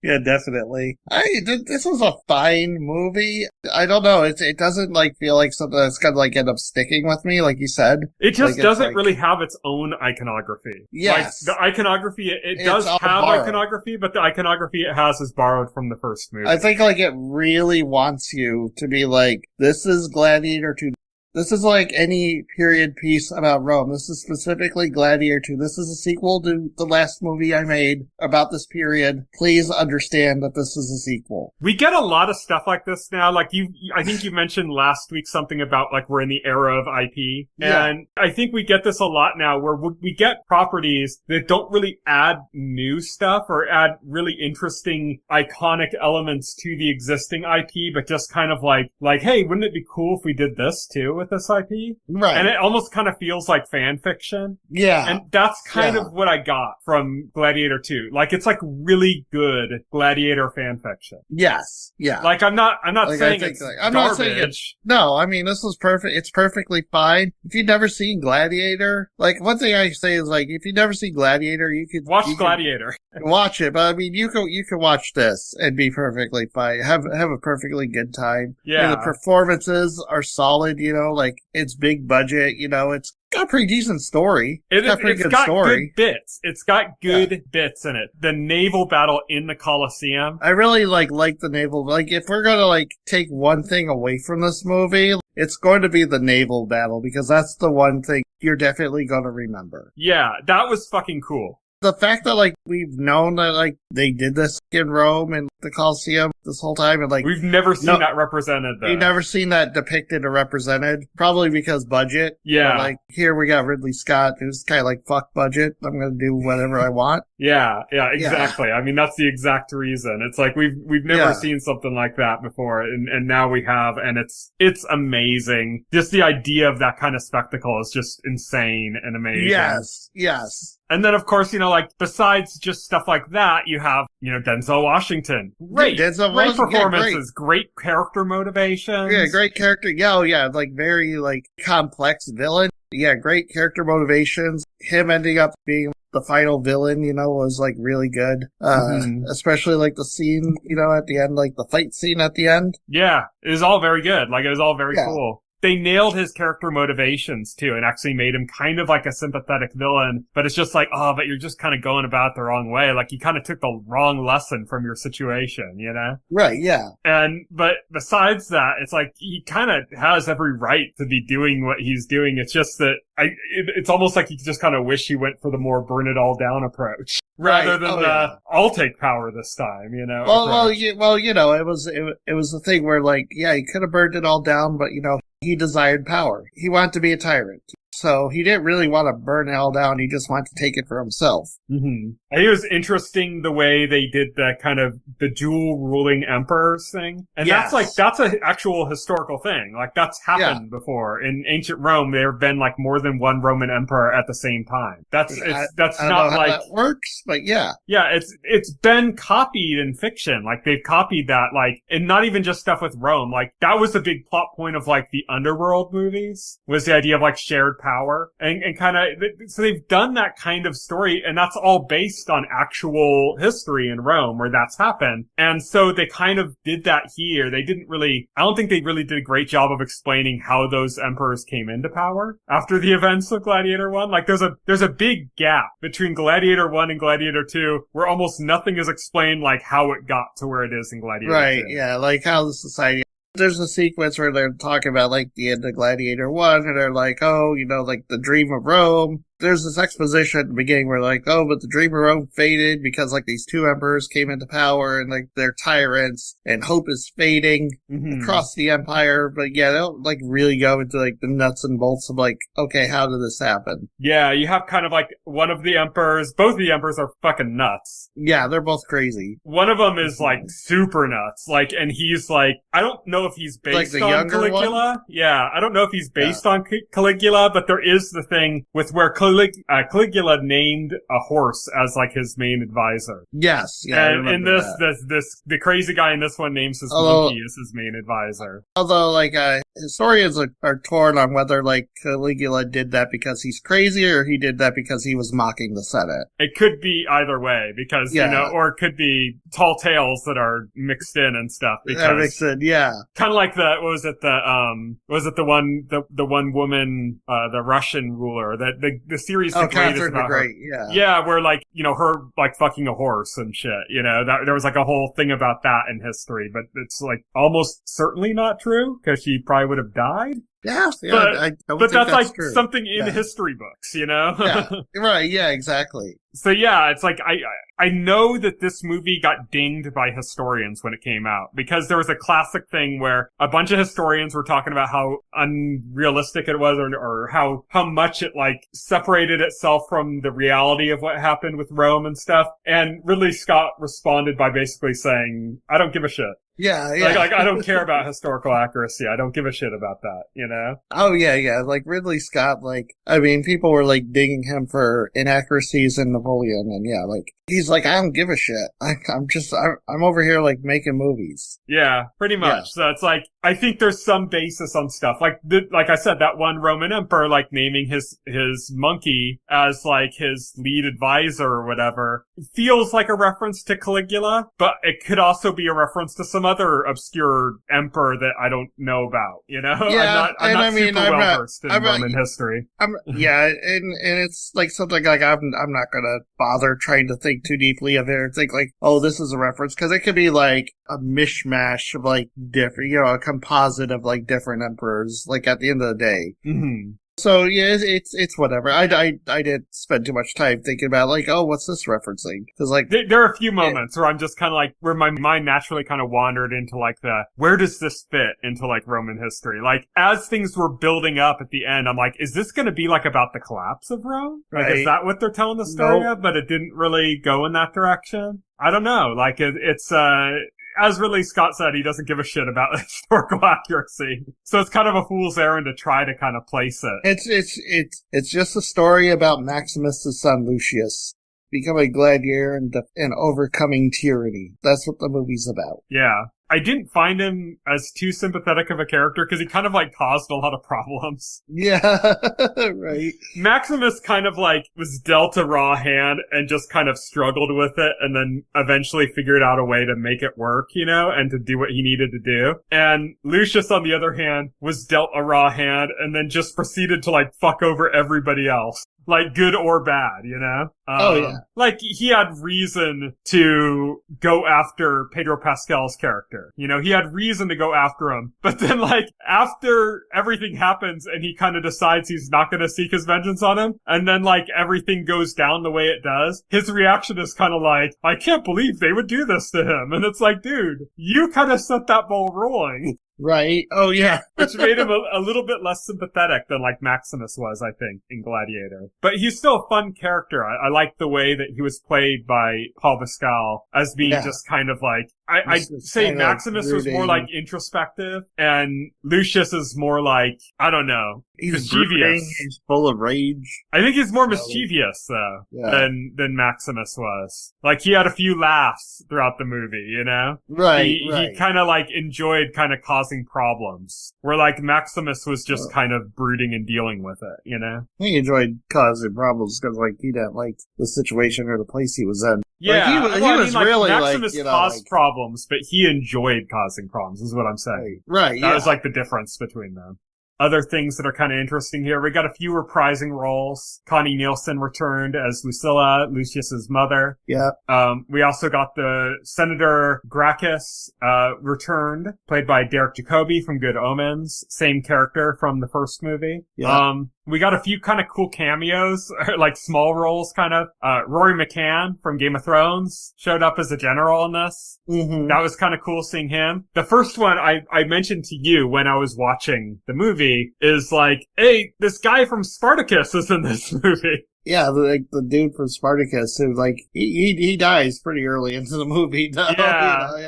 [SPEAKER 2] Yeah, definitely. This was a fine movie. I don't know. It doesn't like feel like something that's gonna like end up sticking with me, like you said.
[SPEAKER 1] It just doesn't really have its own iconography.
[SPEAKER 2] Yes.
[SPEAKER 1] Like the iconography, it does have iconography, but the iconography it has is borrowed from the first movie.
[SPEAKER 2] I think like it really wants you to be like, this is Gladiator II. This is like any period piece about Rome. This is specifically Gladiator II. This is a sequel to the last movie I made about this period. Please understand that this is a sequel.
[SPEAKER 1] We get a lot of stuff like this now. Like I think you mentioned last week something about like we're in the era of IP.
[SPEAKER 2] Yeah.
[SPEAKER 1] And I think we get this a lot now where we get properties that don't really add new stuff or add really interesting iconic elements to the existing IP, but just kind of like, hey, wouldn't it be cool if we did this too with this IP?
[SPEAKER 2] Right.
[SPEAKER 1] And it almost kind of feels like fan fiction.
[SPEAKER 2] Yeah.
[SPEAKER 1] And that's kind of what I got from Gladiator 2. Like, it's like really good Gladiator fan fiction.
[SPEAKER 2] Yes. Yeah.
[SPEAKER 1] Like, I'm not
[SPEAKER 2] like,
[SPEAKER 1] saying it's
[SPEAKER 2] I'm
[SPEAKER 1] garbage.
[SPEAKER 2] not saying no, I mean, this is perfect. It's perfectly fine. If you've never seen Gladiator, like, one thing I say is, like, if you've never seen Gladiator, you could
[SPEAKER 1] watch Gladiator.
[SPEAKER 2] Watch it, but I mean, you can watch this and be perfectly fine. Have a perfectly good time.
[SPEAKER 1] Yeah.
[SPEAKER 2] I mean, the performances are solid, you know, like, it's big budget, you know, it's got a pretty decent story. It's got
[SPEAKER 1] good bits. It's got good bits in it. The naval battle in the Colosseum.
[SPEAKER 2] I really like the naval, like, if we're gonna, like, take one thing away from this movie, it's going to be the naval battle, because that's the one thing you're definitely gonna remember.
[SPEAKER 1] Yeah, that was fucking cool.
[SPEAKER 2] The fact that, like, we've known that, like, they did this in Rome and the Colosseum this whole time, and, like...
[SPEAKER 1] We've never seen that represented, though.
[SPEAKER 2] We've never seen that depicted or represented, probably because budget.
[SPEAKER 1] Yeah.
[SPEAKER 2] But, like, here we got Ridley Scott, who's kind of like, fuck budget, I'm gonna do whatever I want.
[SPEAKER 1] Yeah, exactly. Yeah. I mean, that's the exact reason. It's like, we've never seen something like that before, and now we have, and it's amazing. Just the idea of that kind of spectacle is just insane and amazing.
[SPEAKER 2] Yes.
[SPEAKER 1] And then, of course, you know, like, besides just stuff like that, you have, you know, Denzel Washington. Great performances, great character motivations.
[SPEAKER 2] Yeah, great character. Yeah, like, very, like, complex villain. Yeah, great character motivations. Him ending up being the final villain, you know, was, like, really good. Especially, like, the scene, you know, at the end, like, the fight scene at the end.
[SPEAKER 1] Yeah, it was all very good. Like, it was all very cool. They nailed his character motivations, too, and actually made him kind of like a sympathetic villain. But it's just like, but you're just kind of going about it the wrong way. Like, you kind of took the wrong lesson from your situation, you know?
[SPEAKER 2] Right, yeah.
[SPEAKER 1] But besides that, it's like, he kind of has every right to be doing what he's doing. It's just that it's almost like you just kind of wish he went for the more burn it all down approach. Rather than I'll take power this time, you know?
[SPEAKER 2] Well, you know, it was the thing where, like, yeah, he could have burned it all down, but, you know, he desired power. He wanted to be a tyrant. So he didn't really want to burn it all down. He just wanted to take it for himself.
[SPEAKER 1] Mm-hmm. I think it was interesting the way they did the kind of the dual ruling emperors thing. And that's an actual historical thing. Like, that's happened before. In ancient Rome, there have been like more than one Roman emperor at the same time. That's
[SPEAKER 2] I
[SPEAKER 1] not
[SPEAKER 2] don't know how
[SPEAKER 1] like
[SPEAKER 2] that works, but yeah.
[SPEAKER 1] Yeah, it's been copied in fiction. Like, they've copied that, like, and not even just stuff with Rome. Like, that was the big plot point of like the Underworld movies, was the idea of like shared power and kind of, so they've done that kind of story, and that's all based on actual history in Rome where that's happened. And so they kind of did that here. I don't think they really did a great job of explaining how those emperors came into power after the events of Gladiator 1. Like, there's a big gap between Gladiator 1 and Gladiator 2 where almost nothing is explained, like how it got to where it is in Gladiator 2.
[SPEAKER 2] Right, yeah, like how the society... There's a sequence where they're talking about, like, the end of Gladiator 1, and they're like, oh, you know, like, the dream of Rome there's this exposition at the beginning where like, oh, but the Dream of Rome faded because like these two emperors came into power and like they're tyrants and hope is fading across the empire. But yeah, they don't like really go into like the nuts and bolts of like, okay, how did this happen?
[SPEAKER 1] Yeah, you have kind of like one of the emperors, both of the emperors are fucking nuts.
[SPEAKER 2] Yeah, they're both crazy.
[SPEAKER 1] One of them is like super nuts, like, and he's like, I don't know if he's based
[SPEAKER 2] like
[SPEAKER 1] on Caligula.
[SPEAKER 2] One?
[SPEAKER 1] Yeah, I don't know if he's based on Caligula, but there is the thing with where Caligula named a horse as like his main advisor.
[SPEAKER 2] Yes, yeah.
[SPEAKER 1] And in the crazy guy in this one names his monkey as his main advisor.
[SPEAKER 2] Although, like, historians are torn on whether like Caligula did that because he's crazy or he did that because he was mocking the Senate.
[SPEAKER 1] It could be either way because you know, or it could be tall tales that are mixed in and stuff. Because
[SPEAKER 2] mixed in, yeah.
[SPEAKER 1] Kind of like the one woman, the Russian ruler, the series The Great is about her. Yeah, where like, you know, her like fucking a horse and shit, you know, that there was like a whole thing about that in history, but it's like almost certainly not true because she probably would have died.
[SPEAKER 2] Yeah,
[SPEAKER 1] but that's like true. Something in history books, you know?
[SPEAKER 2] Yeah, right, yeah, exactly.
[SPEAKER 1] So yeah, it's like, I know that this movie got dinged by historians when it came out, because there was a classic thing where a bunch of historians were talking about how unrealistic it was, or how much it like separated itself from the reality of what happened with Rome and stuff. And Ridley Scott responded by basically saying, I don't give a shit.
[SPEAKER 2] Yeah, yeah.
[SPEAKER 1] Like, I don't care about historical accuracy. I don't give a shit about that, you know?
[SPEAKER 2] Oh, yeah, yeah. Like, Ridley Scott, like, I mean, people were, like, dinging him for inaccuracies in Napoleon, and yeah, like, he's like, I don't give a shit. I'm over here, like, making movies.
[SPEAKER 1] Yeah, pretty much. Yeah. So it's like, I think there's some basis on stuff. Like I said, that one Roman emperor, like, naming his monkey as, like, his lead advisor or whatever, feels like a reference to Caligula, but it could also be a reference to some other obscure emperor that I don't know about, you know?
[SPEAKER 2] Yeah,
[SPEAKER 1] I'm not super well versed in Roman history.
[SPEAKER 2] Yeah, and it's like something like I'm not gonna bother trying to think too deeply of it or think like, oh, this is a reference, because it could be like a mishmash of like different, you know, a composite of like different emperors, like at the end of the day.
[SPEAKER 1] Mm-hmm.
[SPEAKER 2] So yeah, it's whatever. I didn't spend too much time thinking about like, oh, what's this referencing? Because like
[SPEAKER 1] there are a few moments where I'm just kind of like, where my mind naturally kind of wandered into like where does this fit into like Roman history? Like as things were building up at the end, I'm like, is this going to be like about the collapse of Rome? Like, is that what they're telling the story of? But it didn't really go in that direction. I don't know. Like it's as Ridley Scott said, he doesn't give a shit about historical accuracy. So it's kind of a fool's errand to try to kind of place it.
[SPEAKER 2] It's just a story about Maximus' son Lucius becoming a gladiator and overcoming tyranny. That's what the movie's about.
[SPEAKER 1] Yeah. I didn't find him as too sympathetic of a character because he kind of like caused a lot of problems.
[SPEAKER 2] Yeah, right.
[SPEAKER 1] Maximus kind of like was dealt a raw hand and just kind of struggled with it and then eventually figured out a way to make it work, you know, and to do what he needed to do. And Lucius, on the other hand, was dealt a raw hand and then just proceeded to like fuck over everybody else. Like, good or bad, you know? Like, he had reason to go after Pedro Pascal's character. You know, he had reason to go after him. But then, like, after everything happens and he kind of decides he's not going to seek his vengeance on him, and then, like, everything goes down the way it does, his reaction is kind of like, I can't believe they would do this to him. And it's like, dude, you kind of set that ball rolling.
[SPEAKER 2] Right. Oh, yeah.
[SPEAKER 1] Which made him a little bit less sympathetic than like Maximus was, I think, in Gladiator. But he's still a fun character. I like the way that he was played by Paul Pascal as being just kind of like, I'd say Maximus was more like introspective and Lucius is more like, I don't know,
[SPEAKER 2] he's
[SPEAKER 1] mischievous.
[SPEAKER 2] He's full of rage.
[SPEAKER 1] I think he's more mischievous though than Maximus was. Like he had a few laughs throughout the movie, you know?
[SPEAKER 2] Right.
[SPEAKER 1] He kind of like enjoyed kind of causing problems. Where like Maximus was just kind of brooding and dealing with it, you know?
[SPEAKER 2] He enjoyed causing problems because like he didn't like the situation or the place he was in.
[SPEAKER 1] Yeah,
[SPEAKER 2] like, he was really
[SPEAKER 1] Maximus
[SPEAKER 2] like,
[SPEAKER 1] caused problems, but he enjoyed causing problems, is what I'm saying.
[SPEAKER 2] Right,
[SPEAKER 1] That was like the difference between them. other things that are kind of interesting here. We got a few reprising roles. Connie Nielsen returned as Lucilla, Lucius's mother.
[SPEAKER 2] Yeah.
[SPEAKER 1] We also got the Senator Gracchus, returned, played by Derek Jacobi from Good Omens. Same character from the first movie.
[SPEAKER 2] Yeah.
[SPEAKER 1] We got a few kind of cool cameos, like small roles kind of. Rory McCann from Game of Thrones showed up as a general in this.
[SPEAKER 2] Mm-hmm.
[SPEAKER 1] That was kind of cool seeing him. The first one I mentioned to you when I was watching the movie is like, hey, this guy from Spartacus is in this movie.
[SPEAKER 2] Yeah, the dude from Spartacus who, like, he dies pretty early into the movie. Though,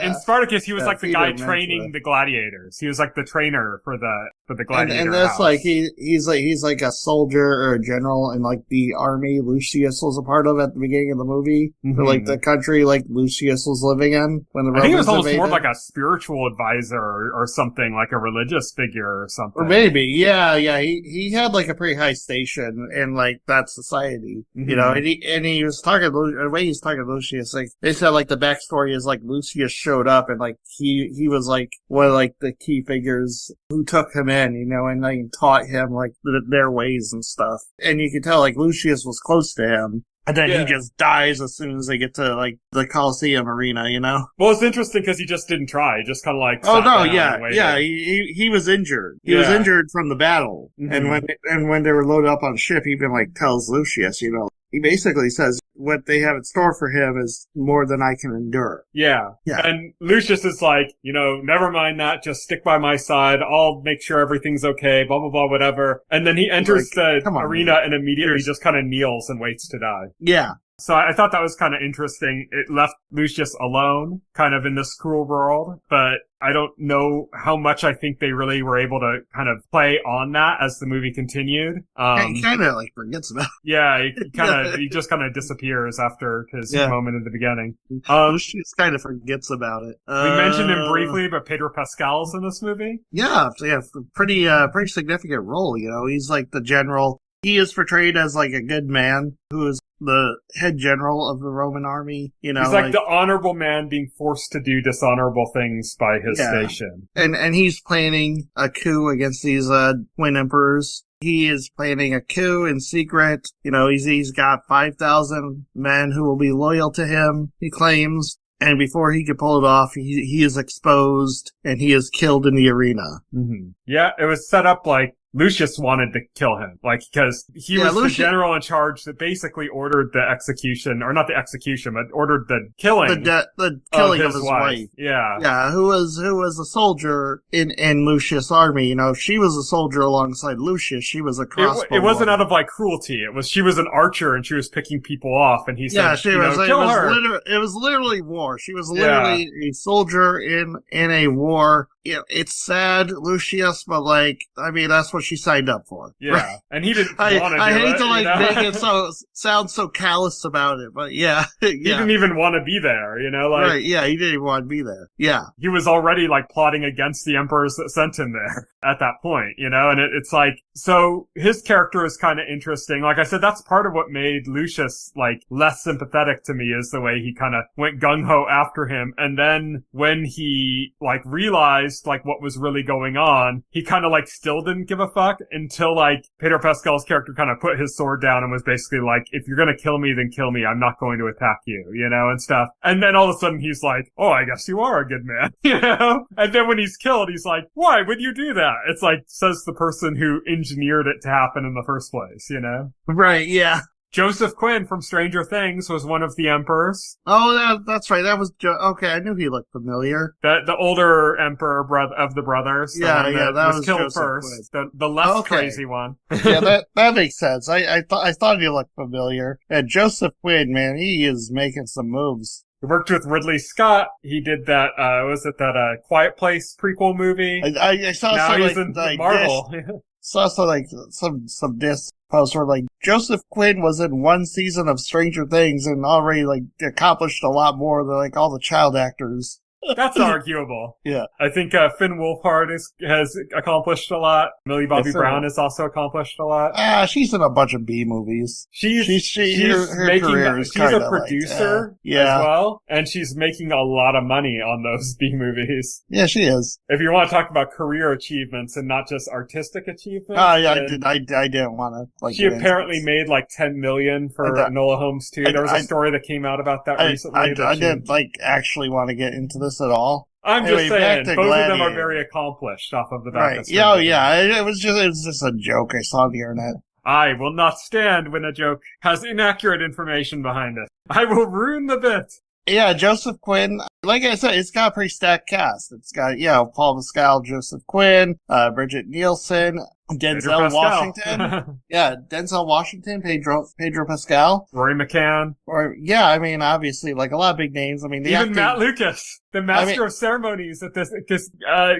[SPEAKER 1] In Spartacus, he was like the guy training the gladiators. He was like the trainer for the gladiator
[SPEAKER 2] and that's
[SPEAKER 1] house.
[SPEAKER 2] like he's like a soldier or a general in like the army Lucius was a part of at the beginning of the movie, or like the country like Lucius was living in when the Romans
[SPEAKER 1] I think it was almost
[SPEAKER 2] invaded.
[SPEAKER 1] more like a spiritual advisor or something, like a religious figure or something.
[SPEAKER 2] Or maybe, yeah. He had like a pretty high station in like that society, you know. And he was talking the way he's talking to Lucius. Like they said, like the backstory is like Lucius showed up and like he was like one of like the key figures who took him in, you know, and like taught him like their ways and stuff. And you could tell like Lucius was close to him. And then he just dies as soon as they get to, like, the Coliseum arena, you know?
[SPEAKER 1] Well, it's interesting because he just didn't try. He just kind of like,
[SPEAKER 2] he was injured. He was injured from the battle. Mm-hmm. And when they were loaded up on the ship, he even, like, tells Lucius, you know, he basically says what they have in store for him is more than I can endure.
[SPEAKER 1] Yeah. And Lucius is like, you know, never mind that. Just stick by my side. I'll make sure everything's okay. Blah, blah, blah, whatever. And then he enters the arena and immediately just kind of kneels and waits to die.
[SPEAKER 2] Yeah.
[SPEAKER 1] So I thought that was kind of interesting. It left Lucius alone, kind of in this cruel world, but I don't know how much I think they really were able to kind of play on that as the movie continued.
[SPEAKER 2] He kind of like forgets about it.
[SPEAKER 1] Yeah, he just kind of disappears after his moment in the beginning.
[SPEAKER 2] Lucius kind of forgets about it.
[SPEAKER 1] We mentioned him briefly, but Pedro Pascal's in this movie.
[SPEAKER 2] Yeah, pretty significant role, you know. He's like the general. He is portrayed as like a good man who is the head general of the Roman army, you know.
[SPEAKER 1] He's like the honorable man being forced to do dishonorable things by his station.
[SPEAKER 2] And he's planning a coup against these twin emperors. He is planning a coup in secret. You know, he's got 5,000 men who will be loyal to him, he claims. And before he could pull it off, he is exposed and he is killed in the arena.
[SPEAKER 1] Mm-hmm. Yeah, it was set up like Lucius wanted to kill him, like, because he was the general in charge that basically ordered the execution, or not the execution, but ordered the killing.
[SPEAKER 2] The killing of his wife.
[SPEAKER 1] Yeah.
[SPEAKER 2] Yeah, who was a soldier in Lucius' army. You know, she was a soldier alongside Lucius. She was a crossbow.
[SPEAKER 1] It wasn't out of, like, cruelty. She was an archer and she was picking people off, and he said, kill her.
[SPEAKER 2] It was literally war. She was literally a soldier in a war. It's sad, Lucius, but like, I mean, that's what she signed up for.
[SPEAKER 1] Yeah,
[SPEAKER 2] right?
[SPEAKER 1] And he didn't want to do it.
[SPEAKER 2] I hate to like make it sound so callous about it, but yeah.
[SPEAKER 1] He didn't even want to be there, you know? Like,
[SPEAKER 2] right, yeah, he didn't even want to be there. Yeah.
[SPEAKER 1] He was already like plotting against the emperors that sent him there at that point, you know? And it's like, so his character is kind of interesting. Like I said, that's part of what made Lucius like less sympathetic to me, is the way he kind of went gung-ho after him. And then when he like realized like what was really going on, he kind of like still didn't give a fuck until like Pedro Pascal's character kind of put his sword down and was basically like, if you're gonna kill me, then kill me. I'm not going to attack you, you know, and stuff. And then all of a sudden he's like, oh, I guess you are a good man, you know? And then when he's killed, he's like, why would you do that? It's like, says the person who engineered it to happen in the first place, you know?
[SPEAKER 2] Right, yeah.
[SPEAKER 1] Joseph Quinn from Stranger Things was one of the emperors.
[SPEAKER 2] Oh, that's right. That was okay. I knew he looked familiar.
[SPEAKER 1] The older emperor of the brothers.
[SPEAKER 2] Yeah, that was
[SPEAKER 1] killed
[SPEAKER 2] Joseph
[SPEAKER 1] first. The less crazy one.
[SPEAKER 2] Yeah, that makes sense. I thought he looked familiar. And Joseph Quinn, man, he is making some moves.
[SPEAKER 1] He worked with Ridley Scott. He did that, that Quiet Place prequel movie?
[SPEAKER 2] I saw
[SPEAKER 1] now
[SPEAKER 2] some,
[SPEAKER 1] he's in Marvel.
[SPEAKER 2] Saw some disc posts where like Joseph Quinn was in one season of Stranger Things and already like accomplished a lot more than like all the child actors
[SPEAKER 1] That's arguable.
[SPEAKER 2] Yeah.
[SPEAKER 1] I think Finn Wolfhard has accomplished a lot. Millie Bobby Brown has also accomplished a lot.
[SPEAKER 2] She's in a bunch of B movies.
[SPEAKER 1] She's
[SPEAKER 2] her
[SPEAKER 1] making.
[SPEAKER 2] career is
[SPEAKER 1] She's a
[SPEAKER 2] kinda
[SPEAKER 1] producer
[SPEAKER 2] like,
[SPEAKER 1] as well, and she's making a lot of money on those B movies.
[SPEAKER 2] Yeah, she is.
[SPEAKER 1] If you want to talk about career achievements and not just artistic achievements,
[SPEAKER 2] I didn't want to.
[SPEAKER 1] She apparently made like $10 million for Enola Holmes 2. There was a story that came out about that recently.
[SPEAKER 2] I didn't actually want to get into this at all.
[SPEAKER 1] I'm just saying, both of them are very accomplished off of the back of
[SPEAKER 2] It was just a joke I saw on the internet.
[SPEAKER 1] I will not stand when a joke has inaccurate information behind it. I will ruin the bit.
[SPEAKER 2] Yeah, Joseph Quinn. Like I said, it's got a pretty stacked cast. It's got, Paul Mescal, Joseph Quinn, Bridget Nielsen, Denzel Washington. Denzel Washington, Pedro Pascal.
[SPEAKER 1] Rory McCann.
[SPEAKER 2] Obviously, like a lot of big names.
[SPEAKER 1] Even Matt Lucas, the master of ceremonies at this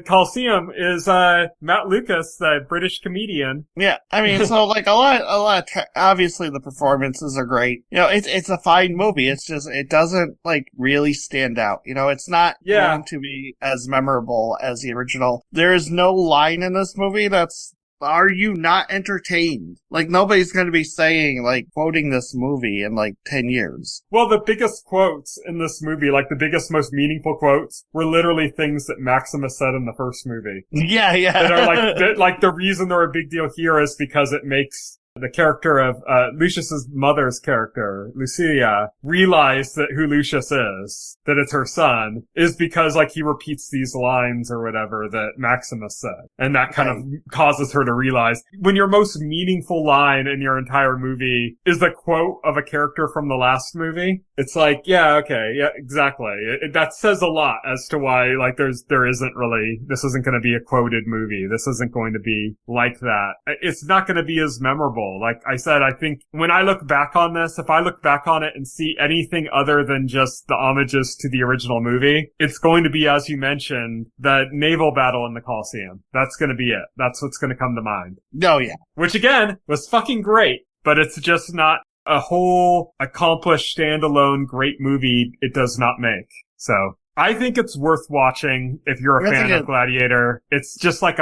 [SPEAKER 1] Coliseum is Matt Lucas, the British comedian.
[SPEAKER 2] Yeah, so like a lot. Obviously, the performances are great. It's a fine movie. It's just it doesn't like really stand out. It's not going to be as memorable as the original. There is no line in this movie that's, are you not entertained? Like, nobody's going to be saying, like, quoting this movie in, 10 years.
[SPEAKER 1] Well, the biggest quotes in this movie, like, the biggest, most meaningful quotes, were literally things that Maximus said in the first movie.
[SPEAKER 2] Yeah.
[SPEAKER 1] That are, the reason they're a big deal here is because it makes the character of Lucius's mother's character, Lucia, realize that who Lucius is, that it's her son, is because he repeats these lines or whatever that Maximus said. And that kind of causes her to realize when your most meaningful line in your entire movie is the quote of a character from the last movie. It's like, exactly. That says a lot as to why there isn't really, this isn't going to be a quoted movie. This isn't going to be like that. It's not going to be as memorable. Like I said, I think when I look back on this, if I look back on it and see anything other than just the homages to the original movie, it's going to be, as you mentioned, the naval battle in the Coliseum. That's going to be it. That's what's going to come to mind.
[SPEAKER 2] Oh, yeah.
[SPEAKER 1] Which again, was fucking great, but it's just not a whole accomplished standalone great movie it does not make. So I think it's worth watching if you're a fan of Gladiator. It's just like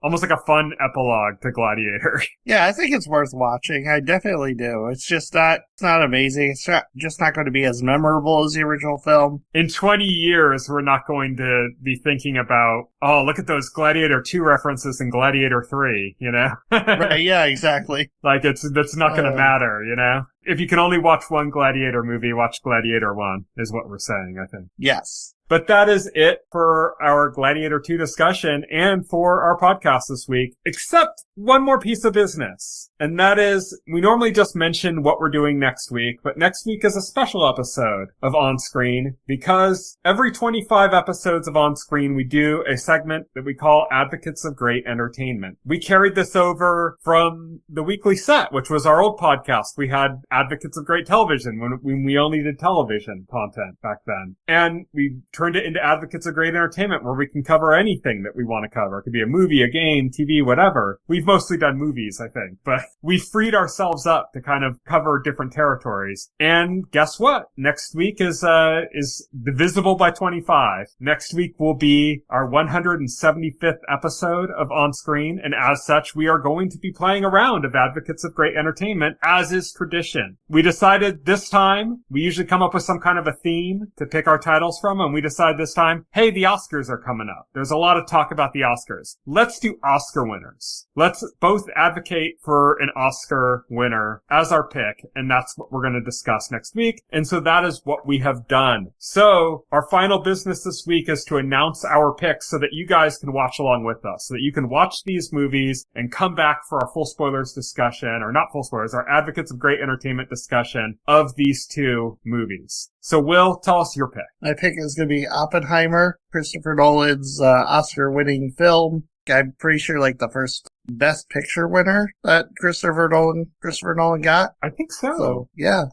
[SPEAKER 1] almost like a fun epilogue to Gladiator.
[SPEAKER 2] Yeah, I think it's worth watching. I definitely do. It's just it's not amazing. It's just not going to be as memorable as the original film.
[SPEAKER 1] In 20 years, we're not going to be thinking about, oh, look at those Gladiator 2 references in Gladiator 3,
[SPEAKER 2] Right, yeah, exactly.
[SPEAKER 1] That's not going to matter, If you can only watch one Gladiator movie, watch Gladiator 1, is what we're saying, I think.
[SPEAKER 2] Yes.
[SPEAKER 1] But that is it for our Gladiator 2 discussion and for our podcast this week, except one more piece of business. And that is, we normally just mention what we're doing next week, but next week is a special episode of OnScreen because every 25 episodes of OnScreen, we do a segment that we call Advocates of Great Entertainment. We carried this over from the weekly set, which was our old podcast. We had Advocates of Great Television when we only did television content back then. And we turned it into Advocates of Great Entertainment where we can cover anything that we want to cover. It could be a movie, a game, TV, whatever. We've mostly done movies, I think, but we freed ourselves up to kind of cover different territories. And guess what? Next week is divisible by 25. Next week will be our 175th episode of OnScreen, and as such, we are going to be playing a round of Advocates of Great Entertainment, as is tradition. We decided this time, we usually come up with some kind of a theme to pick our titles from, and we decided this time, hey, the Oscars are coming up. There's a lot of talk about the Oscars. Let's do Oscar winners. Let's both advocate for an Oscar winner as our pick, and that's what we're going to discuss next week. And so that is what we have done. So our final business this week is to announce our picks so that you guys can watch along with us, so that you can watch these movies and come back for our full spoilers discussion, or not full spoilers, our Advocates of Great Entertainment discussion of these two movies. So Will, tell us your pick.
[SPEAKER 2] My pick is going to be Oppenheimer, Christopher Nolan's Oscar-winning film. I'm pretty sure the first Best Picture winner that Christopher Nolan got.
[SPEAKER 1] I think so.
[SPEAKER 2] So yeah.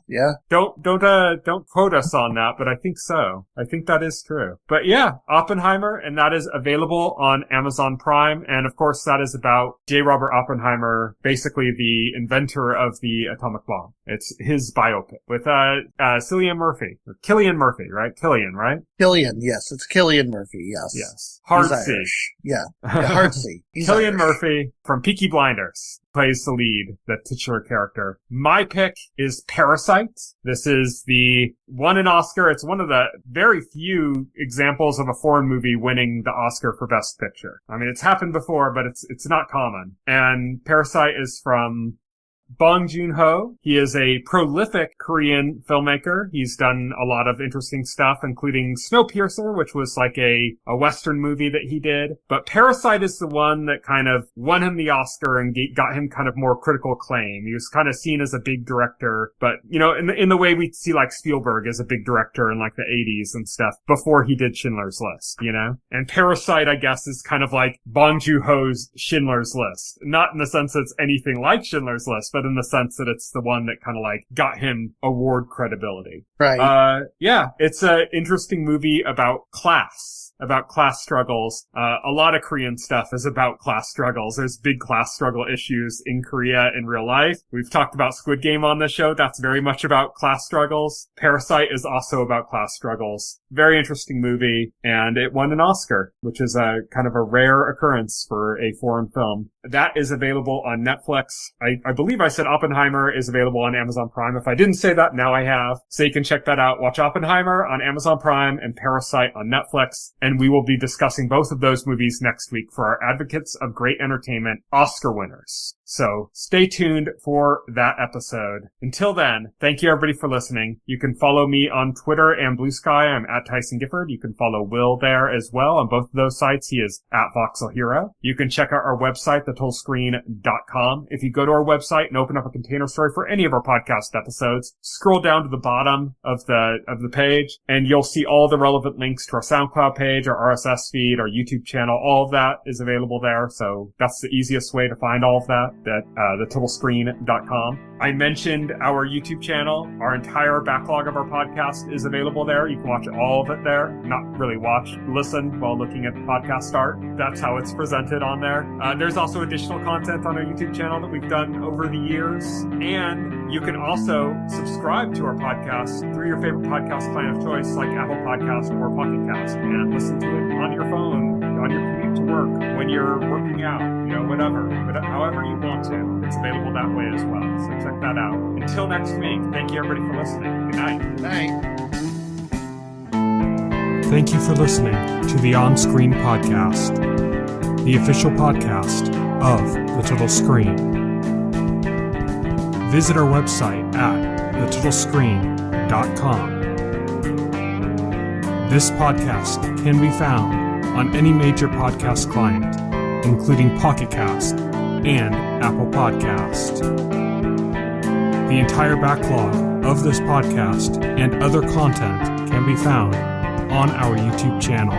[SPEAKER 1] Don't quote us on that, but I think so. I think that is true. But yeah, Oppenheimer, and that is available on Amazon Prime. And of course, that is about J. Robert Oppenheimer, basically the inventor of the atomic bomb. It's his biopic with Cillian Murphy, or Cillian Murphy, right? Cillian, right?
[SPEAKER 2] Cillian, yes, it's Cillian Murphy. Yes.
[SPEAKER 1] Hard
[SPEAKER 2] He's
[SPEAKER 1] C.
[SPEAKER 2] Irish. Yeah, hard C.
[SPEAKER 1] Cillian Murphy from Peaky Blinders plays the lead, the titular character. My pick is Parasite. This is won an Oscar. It's one of the very few examples of a foreign movie winning the Oscar for Best Picture. I mean, it's happened before, but it's not common. And Parasite is from Bong Joon-ho. He is a prolific Korean filmmaker. He's done a lot of interesting stuff, including Snowpiercer, which was like a Western movie that he did. But Parasite is the one that kind of won him the Oscar and got him kind of more critical acclaim. He was kind of seen as a big director, but, you know, in the way we see like Spielberg as a big director in like the 80s and stuff before he did Schindler's List, you know? And Parasite, I guess, is kind of like Bong Joon-ho's Schindler's List. Not in the sense that it's anything like Schindler's List, but in the sense that it's the one that kind of like got him award credibility.
[SPEAKER 2] Right.
[SPEAKER 1] Yeah, it's an interesting movie about class struggles. A lot of Korean stuff is about class struggles. There's big class struggle issues in Korea in real life. We've talked about Squid Game on this show. That's very much about class struggles. Parasite is also about class struggles. Very interesting movie, and it won an Oscar, which is a kind of a rare occurrence for a foreign film. That is available on Netflix. I believe I said Oppenheimer is available on Amazon Prime. If I didn't say that, now I have. So you can check that out. Watch Oppenheimer on Amazon Prime and Parasite on Netflix. And we will be discussing both of those movies next week for our Advocates of Great Entertainment Oscar winners. So stay tuned for that episode. Until then, thank you everybody for listening. You can follow me on Twitter and Blue Sky. I'm at Tyson Gifford. You can follow Will there as well. On both of those sites, he is at Voxel Hero. You can check out our website, thetotallscreen.com. If you go to our website and open up a container story for any of our podcast episodes, scroll down to the bottom of the page, and you'll see all the relevant links to our SoundCloud page, our RSS feed, our YouTube channel. All of that is available there. So that's the easiest way to find all of that. thetotallscreen.com. I mentioned our YouTube channel. Our entire backlog of our podcast is available there. You can watch all of it there. Not really watch, listen while looking at the podcast art. That's how it's presented on there. There's also additional content on our YouTube channel that we've done over the years. And you can also subscribe to our podcast through your favorite podcast client of choice, like Apple Podcast or Pocket Cast, and listen to it on your phone, on your commute to work, when you're working out, whatever. But however you want to, it's available that way as well. So check that out. Until next week, thank you everybody for listening. Good night.
[SPEAKER 2] Good night.
[SPEAKER 1] Thank you for listening to the OnScreen podcast, the official podcast of The Total Screen. Visit our website at thetotallscreen.com. This podcast can be found on any major podcast client, including Pocket Cast and Apple Podcast. The entire backlog of this podcast and other content can be found on our YouTube channel.